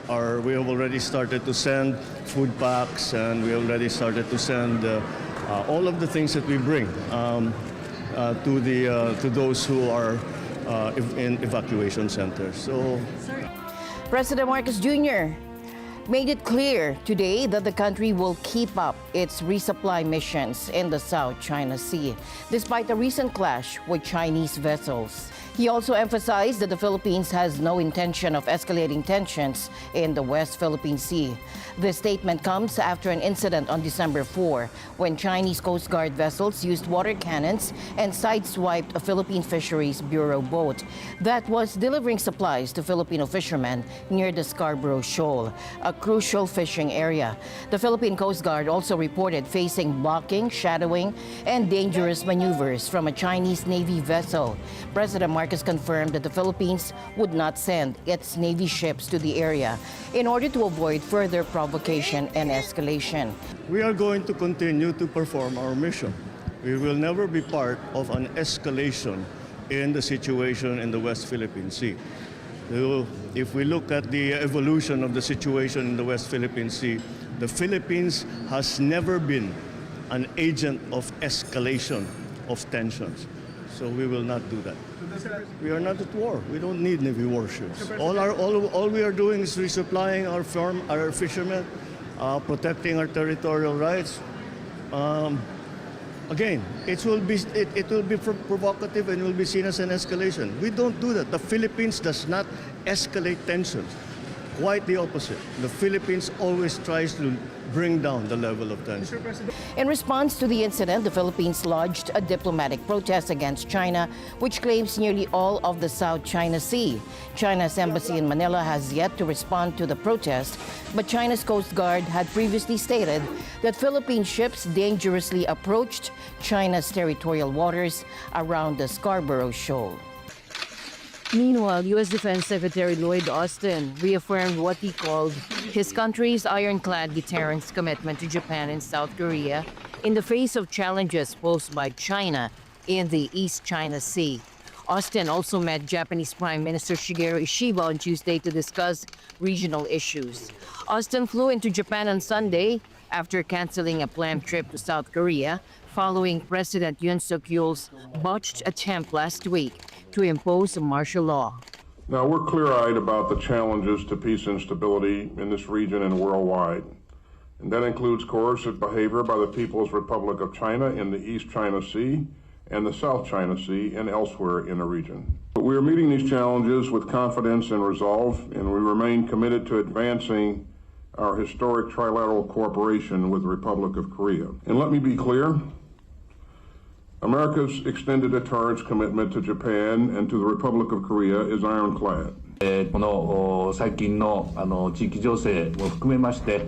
[SPEAKER 3] already started to send food packs, and we already started to send all of the things that we bring to those who are in evacuation centers. So,
[SPEAKER 6] President Marcos Jr. made it clear today that the country will keep up its resupply missions in the South China Sea, despite a recent clash with Chinese vessels. He also emphasized that the Philippines has no intention of escalating tensions in the West Philippine Sea. This statement comes after an incident on December 4, when Chinese Coast Guard vessels used water cannons and sideswiped a Philippine Fisheries Bureau boat that was delivering supplies to Filipino fishermen near the Scarborough Shoal, a crucial fishing area. The Philippine Coast Guard also reported facing blocking, shadowing, and dangerous maneuvers from a Chinese Navy vessel. President Marcos confirmed that the Philippines would not send its Navy ships to the area in order to avoid further provocation and escalation.
[SPEAKER 3] we are going to continue to perform our mission. We will never be part of an escalation in the situation in the West Philippine Sea. If we look at the evolution of the situation in the West Philippine Sea, the Philippines has never been an agent of escalation of tensions. So we will not do that. We are not at war. We don't need Navy warships. All we are doing is resupplying our fishermen, protecting our territorial rights. Again, it will be provocative and will be seen as an escalation. We don't do that. The Philippines does not escalate tensions. Quite the opposite. The Philippines always tries to bring down the level of tension.
[SPEAKER 6] In response to the incident, the Philippines lodged a diplomatic protest against China, which claims nearly all of the South China Sea. China's embassy in Manila has yet to respond to the protest, but China's Coast Guard had previously stated that Philippine ships dangerously approached China's territorial waters around the Scarborough Shoal.
[SPEAKER 5] Meanwhile, U.S. Defense Secretary Lloyd Austin reaffirmed what he called his country's ironclad deterrence commitment to Japan and South Korea in the face of challenges posed by China in the East China Sea. Austin also met Japanese Prime Minister Shigeru Ishiba on Tuesday to discuss regional issues. Austin flew into Japan on Sunday after canceling a planned trip to South Korea following President Yoon Suk-yeol's botched attempt last week to impose a martial law.
[SPEAKER 9] Now, we're clear-eyed about the challenges to peace and stability in this region and worldwide. And that includes coercive behavior by the People's Republic of China in the East China Sea and the South China Sea and elsewhere in the region. But we are meeting these challenges with confidence and resolve, and we remain committed to advancing our historic trilateral cooperation with the Republic of Korea. And let me be clear, America's extended deterrence commitment to Japan and to the Republic of Korea is ironclad.
[SPEAKER 14] この最近の地域情勢を含めまして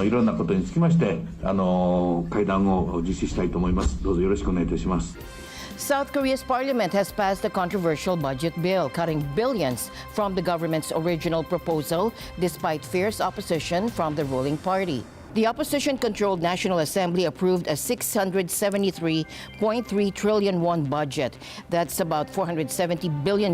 [SPEAKER 14] いろんなことにつきまして会談を実施したいと思います。どうぞよろしくお願いいたします。
[SPEAKER 6] South Korea's parliament has passed a controversial budget bill, cutting billions from the government's original proposal, despite fierce opposition from the ruling party. The opposition-controlled National Assembly approved a 673.3 trillion won budget. That's about $470 billion,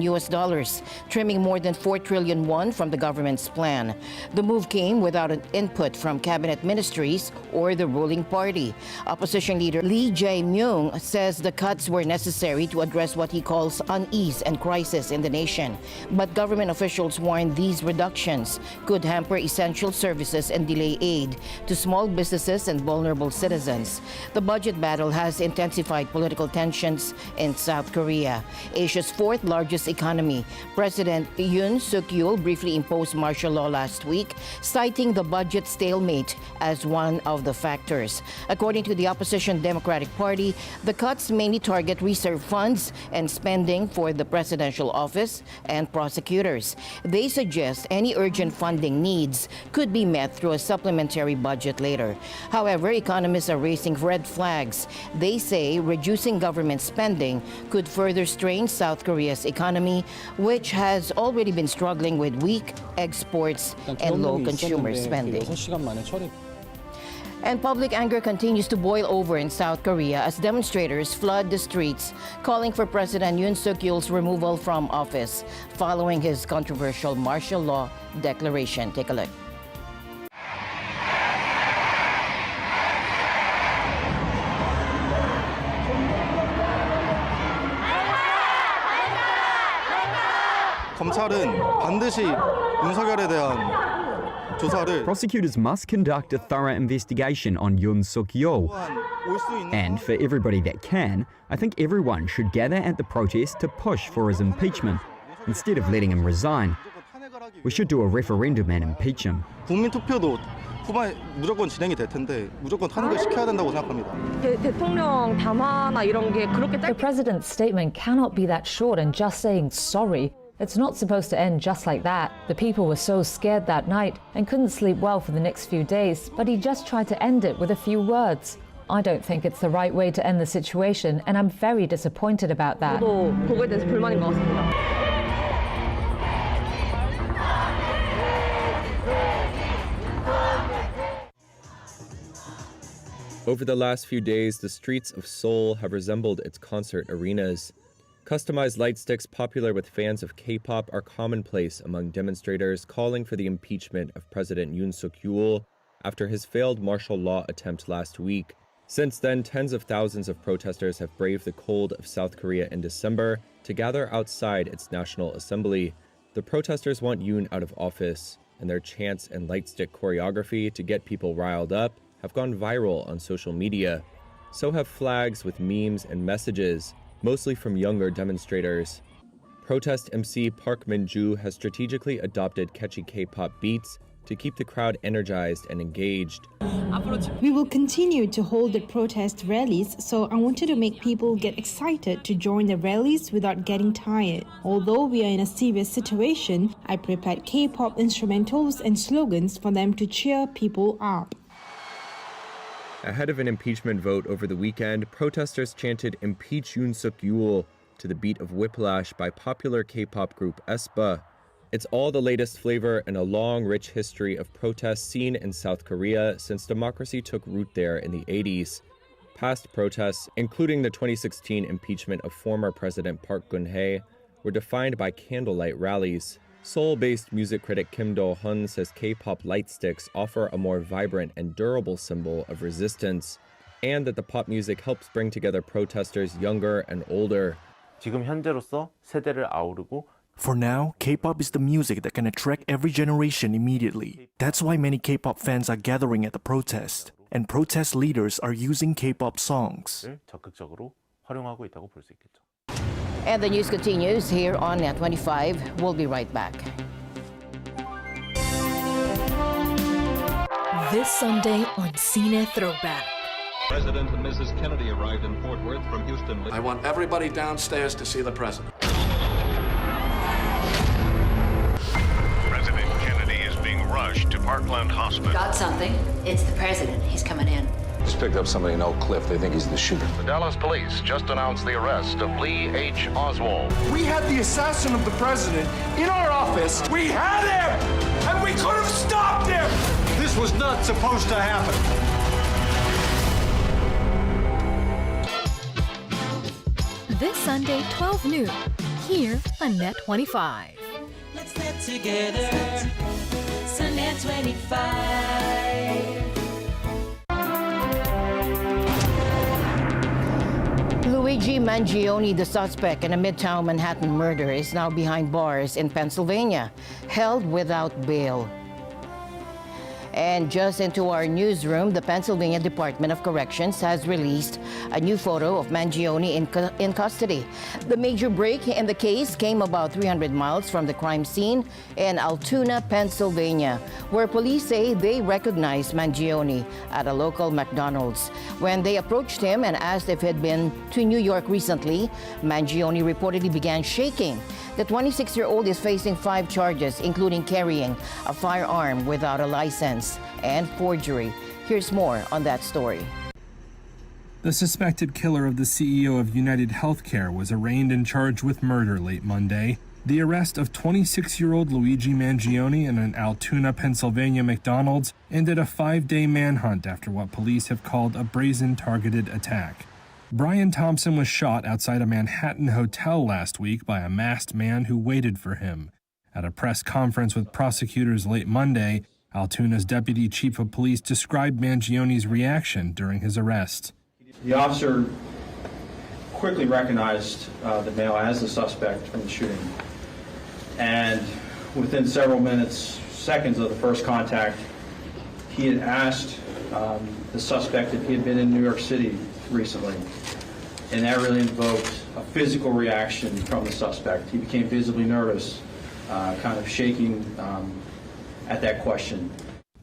[SPEAKER 6] trimming more than 4 trillion won from the government's plan. The move came without an input from cabinet ministries or the ruling party. Opposition leader Lee Jae-myung says the cuts were necessary to address what he calls unease and crisis in the nation. But government officials warn these reductions could hamper essential services and delay aid to small businesses and vulnerable citizens. The budget battle has intensified political tensions in South Korea, Asia's fourth largest economy. President Yoon Suk-yeol briefly imposed martial law last week, citing the budget stalemate as one of the factors. According to the opposition Democratic Party, the cuts mainly target reserve funds and spending for the presidential office and prosecutors. They suggest any urgent funding needs could be met through a supplementary budget later. However, economists are raising red flags. They say reducing government spending could further strain South Korea's economy, which has already been struggling with weak exports and low consumer spending. And public anger continues to boil over in South Korea as demonstrators flood the streets, calling for President Yoon Suk-yeol's removal from office following his controversial martial law declaration. Take a look.
[SPEAKER 15] 검찰은 반드시 윤석열에 대한 조사를
[SPEAKER 16] Prosecutors must conduct a thorough investigation on Yoon Suk-yeol. And for everybody that can, I think everyone should gather at the protest to push for his impeachment instead of letting him resign. We should do a referendum and impeach him.
[SPEAKER 15] 국민 투표도 후반에 무조건 진행이 될 텐데 무조건 탄핵을 시켜야 된다고 생각합니다.
[SPEAKER 18] 대통령 담화나 이런 게 그렇게
[SPEAKER 7] The president's statement cannot be that short and just saying sorry. It's not supposed to end just like that. The people were so scared that night and couldn't sleep well for the next few days, but he just tried to end it with a few words. I don't think it's the right way to end the situation, and I'm very disappointed about that.
[SPEAKER 18] 저도 그거에 대해서 불만인 것 같습니다.
[SPEAKER 19] Over the last few days, the streets of Seoul have resembled its concert arenas. Customized light sticks popular with fans of K-pop are commonplace among demonstrators calling for the impeachment of President Yoon Suk-yeol after his failed martial law attempt last week. Since then, tens of thousands of protesters have braved the cold of South Korea in December to gather outside its National Assembly. The protesters want Yoon out of office, and their chants and light stick choreography to get people riled up have gone viral on social media. So have flags with memes and messages, mostly from younger demonstrators. Protest MC Park Min-ju has strategically adopted catchy K-pop beats to keep the crowd energized and engaged.
[SPEAKER 26] We will continue to hold the protest rallies, so I wanted to make people get excited to join the rallies without getting tired. Although we are in a serious situation, I prepared K-pop instrumentals and slogans for them to cheer people up.
[SPEAKER 19] Ahead of an impeachment vote over the weekend, protesters chanted "Impeach Yoon Suk-yeol" to the beat of Whiplash by popular K-pop group aespa. It's all the latest flavor in a long, rich history of protests seen in South Korea since democracy took root there in the 80s. Past protests, including the 2016 impeachment of former President Park Geun-hye, were defined by candlelight rallies. Seoul-based music critic Kim Do-hun says K-pop light sticks offer a more vibrant and durable symbol of resistance, and that the pop music helps bring together protesters younger and older.
[SPEAKER 27] 지금 현재로서 세대를 아우르고
[SPEAKER 28] For now, K-pop is the music that can attract every generation immediately. That's why many K-pop fans are gathering at the protest, and protest leaders are using K-pop songs.
[SPEAKER 27] 적극적으로 활용하고 있다고 볼 수 있겠죠.
[SPEAKER 6] And the news continues here on NET25. We'll be right back.
[SPEAKER 4] This Sunday on Cine Throwback.
[SPEAKER 17] President and Mrs. Kennedy arrived in Fort Worth from Houston.
[SPEAKER 20] I want everybody downstairs to see the president.
[SPEAKER 21] President Kennedy is being rushed to Parkland Hospital.
[SPEAKER 22] Got something? It's the president. He's coming in.
[SPEAKER 20] Just picked up somebody in Oak Cliff. They think he's the shooter.
[SPEAKER 21] The Dallas police just announced the arrest of Lee H. Oswald.
[SPEAKER 26] We had the assassin of the president in our office. We had him, and we could have stopped him.
[SPEAKER 27] This was not supposed to happen.
[SPEAKER 4] This Sunday, 12 noon, here on NET25.
[SPEAKER 28] Let's net together. So NET25.
[SPEAKER 6] Luigi Mangione, the suspect in a Midtown Manhattan murder, is now behind bars in Pennsylvania, held without bail. And just into our newsroom, the Pennsylvania Department of Corrections has released a new photo of Mangione in custody. The major break in the case came about 300 miles from the crime scene in Altoona, Pennsylvania, where police say they recognized Mangione at a local McDonald's. When they approached him and asked if he'd been to New York recently, Mangione reportedly began shaking. The 26-year-old is facing 5 charges, including carrying a firearm without a license and forgery. Here's more on that story.
[SPEAKER 23] The suspected killer of the CEO of United Healthcare was arraigned and charged with murder late Monday. The arrest of 26-year-old Luigi Mangione in an Altoona, Pennsylvania McDonald's ended a 5-day manhunt after what police have called a brazen targeted attack. Brian Thompson was shot outside a Manhattan hotel last week by a masked man who waited for him. At a press conference with prosecutors late Monday, Altoona's deputy chief of police described Mangione's reaction during his arrest.
[SPEAKER 24] The officer quickly recognized the male as the suspect from the shooting. And within several seconds of the first contact, he had asked the suspect if he had been in New York City recently. And that really invoked a physical reaction from the suspect. He became visibly nervous, kind of shaking at that question.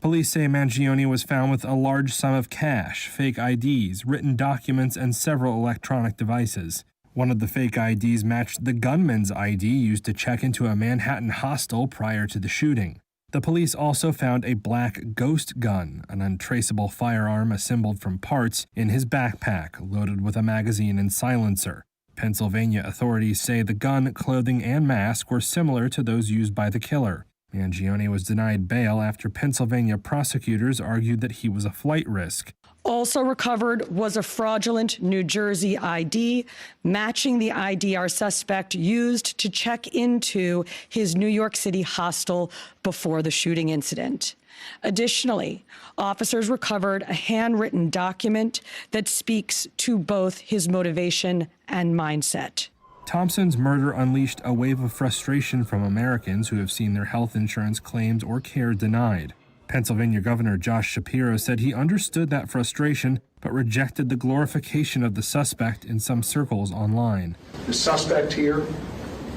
[SPEAKER 23] Police say Mangione was found with a large sum of cash, fake IDs, written documents, and several electronic devices. One of the fake IDs matched the gunman's ID used to check into a Manhattan hostel prior to the shooting. The police also found a black ghost gun, an untraceable firearm assembled from parts, in his backpack, loaded with a magazine and silencer. Pennsylvania authorities say the gun, clothing, and mask were similar to those used by the killer. Mangione was denied bail after Pennsylvania prosecutors argued that he was a flight risk.
[SPEAKER 25] Also recovered was a fraudulent New Jersey ID, matching the ID our suspect used to check into his New York City hostel before the shooting incident. Additionally, officers recovered a handwritten document that speaks to both his motivation and mindset.
[SPEAKER 23] Thompson's murder unleashed a wave of frustration from Americans who have seen their health insurance claims or care denied. Pennsylvania Governor Josh Shapiro said he understood that frustration, but rejected the glorification of the suspect in some circles online.
[SPEAKER 29] The suspect here,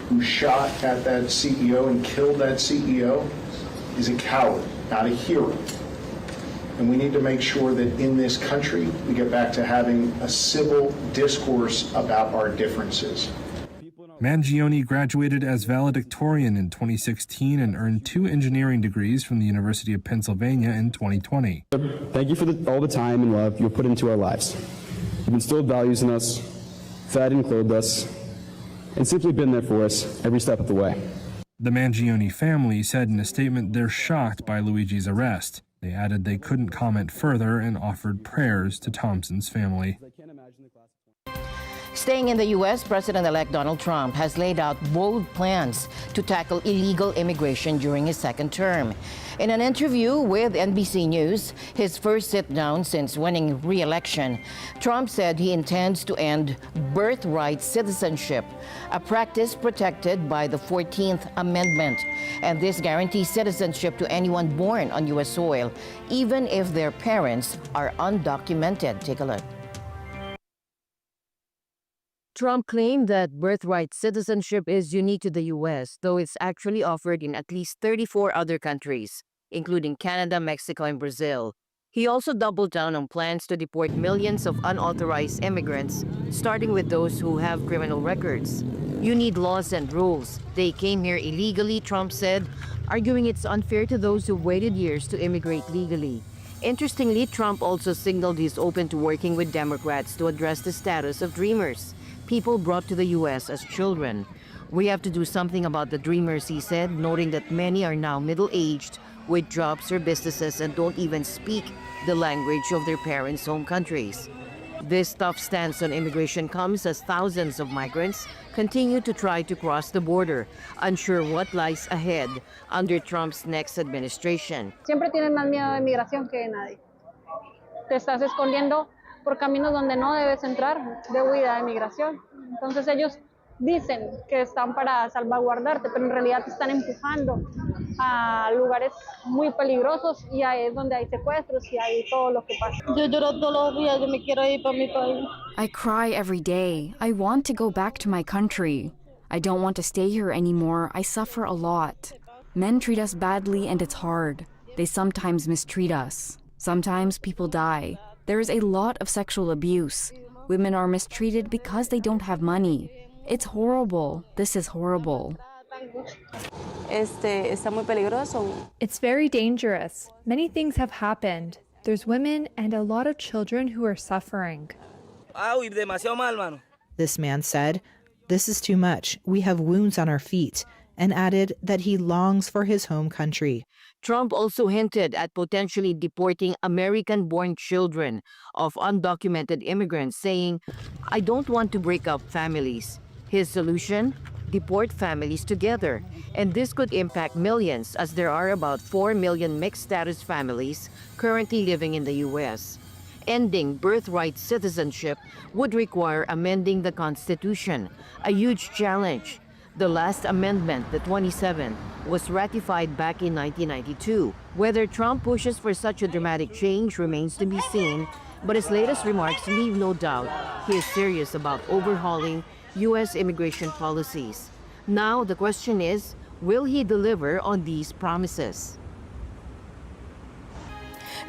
[SPEAKER 29] who shot at that CEO and killed that CEO, is a coward, not a hero. And we need to make sure that in this country, we get back to having a civil discourse about our differences.
[SPEAKER 23] Mangione graduated as valedictorian in 2016 and earned 2 engineering degrees from the University of Pennsylvania in 2020.
[SPEAKER 30] Thank you for all the time and love you put into our lives. You've instilled values in us, fed and clothed us, and simply been there for us every step of the way.
[SPEAKER 23] The Mangione family said in a statement they're shocked by Luigi's arrest. They added they couldn't comment further and offered prayers to Thompson's family.
[SPEAKER 6] Staying in the U.S., President-elect Donald Trump has laid out bold plans to tackle illegal immigration during his second term. In an interview with NBC News, his first sit-down since winning re-election, Trump said he intends to end birthright citizenship, a practice protected by the 14th Amendment. And this guarantees citizenship to anyone born on U.S. soil, even if their parents are undocumented. Take a look. Trump claimed that birthright citizenship is unique to the U.S., though it's actually offered in at least 34 other countries, including Canada, Mexico, and Brazil. He also doubled down on plans to deport millions of unauthorized immigrants, starting with those who have criminal records. You need laws and rules. They came here illegally, Trump said, arguing it's unfair to those who waited years to immigrate legally. Interestingly, Trump also signaled he's open to working with Democrats to address the status of Dreamers, people brought to the U.S. as children. We have to do something about the Dreamers, he said, noting that many are now middle-aged with jobs or businesses and don't even speak the language of their parents' home countries. This tough stance on immigration comes as thousands of migrants continue to try to cross the border, unsure what lies ahead under Trump's next administration.
[SPEAKER 1] Siempre tienes más miedo de migración que de nadie. Te estás escondiendo por caminos donde no debes entrar de huida de migración. Entonces ellos dicen que están para salvaguardarte, pero en realidad te están empujando a lugares muy peligrosos y ahí es donde hay secuestros y hay todo lo que pasa. Yo lloro todos los días, yo me quiero ir para mi país.
[SPEAKER 2] I cry every day. I want to go back to my country. I don't want to stay here anymore. I suffer a lot. Men treat us badly and it's hard. They sometimes mistreat us. Sometimes people die. There is a lot of sexual abuse. Women are mistreated because they don't have money. It's horrible. This is horrible.
[SPEAKER 1] Está muy peligroso.
[SPEAKER 3] It's very dangerous. Many things have happened. There's women and a lot of children who are suffering.
[SPEAKER 5] This man said, "This is too much. We have wounds on our feet," and added that he longs for his home country.
[SPEAKER 6] Trump also hinted at potentially deporting American-born children of undocumented immigrants, saying, "I don't want to break up families." His solution? Deport families together. And this could impact millions, as there are about 4 million mixed-status families currently living in the U.S. Ending birthright citizenship would require amending the Constitution, a huge challenge. The last amendment, the 27th, was ratified back in 1992. Whether Trump pushes for such a dramatic change remains to be seen, but his latest remarks leave no doubt he is serious about overhauling U.S. immigration policies. Now the question is, will he deliver on these promises?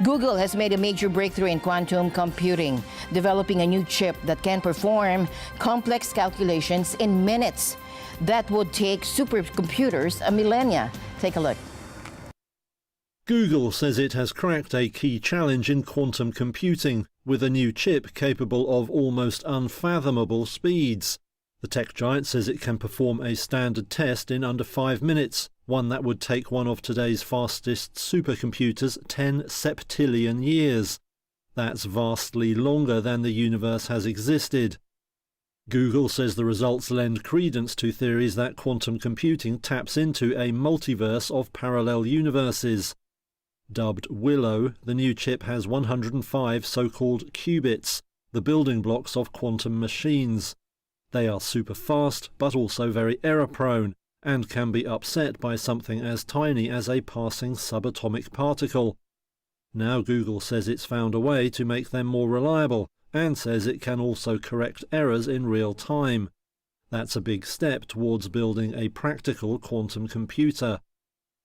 [SPEAKER 6] Google has made a major breakthrough in quantum computing, developing a new chip that can perform complex calculations in minutes. That would take supercomputers a millennia. Take a look.
[SPEAKER 8] Google says it has cracked a key challenge in quantum computing with a new chip capable of almost unfathomable speeds. The tech giant says it can perform a standard test in under 5 minutes, one that would take one of today's fastest supercomputers 10 septillion years. That's vastly longer than the universe has existed. Google says the results lend credence to theories that quantum computing taps into a multiverse of parallel universes. Dubbed Willow, the new chip has 105 so-called qubits, the building blocks of quantum machines. They are super fast, but also very error-prone, and can be upset by something as tiny as a passing subatomic particle. Now Google says it's found a way to make them more reliable, and says it can also correct errors in real time. That's a big step towards building a practical quantum computer.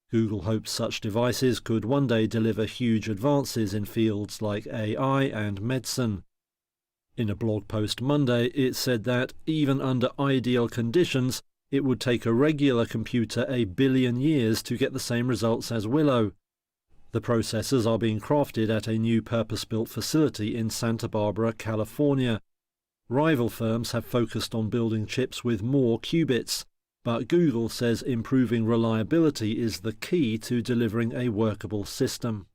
[SPEAKER 8] Google hopes such devices could one day deliver huge advances in fields like AI and medicine. In a blog post Monday, it said that, even under ideal conditions, it would take a regular computer 1 billion years to get the same results as Willow. The processors are being crafted at a new purpose-built facility in Santa Barbara, California. Rival firms have focused on building chips with more qubits, but Google says improving reliability is the key to delivering a workable system.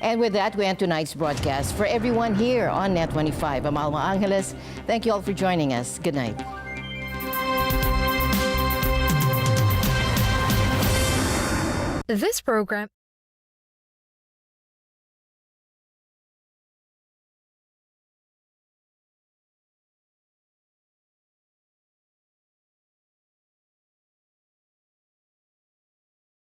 [SPEAKER 6] And with that, we end tonight's broadcast. For everyone here on NET25, I'm Alma Angeles. Thank you all for joining us. Good night.
[SPEAKER 4] This program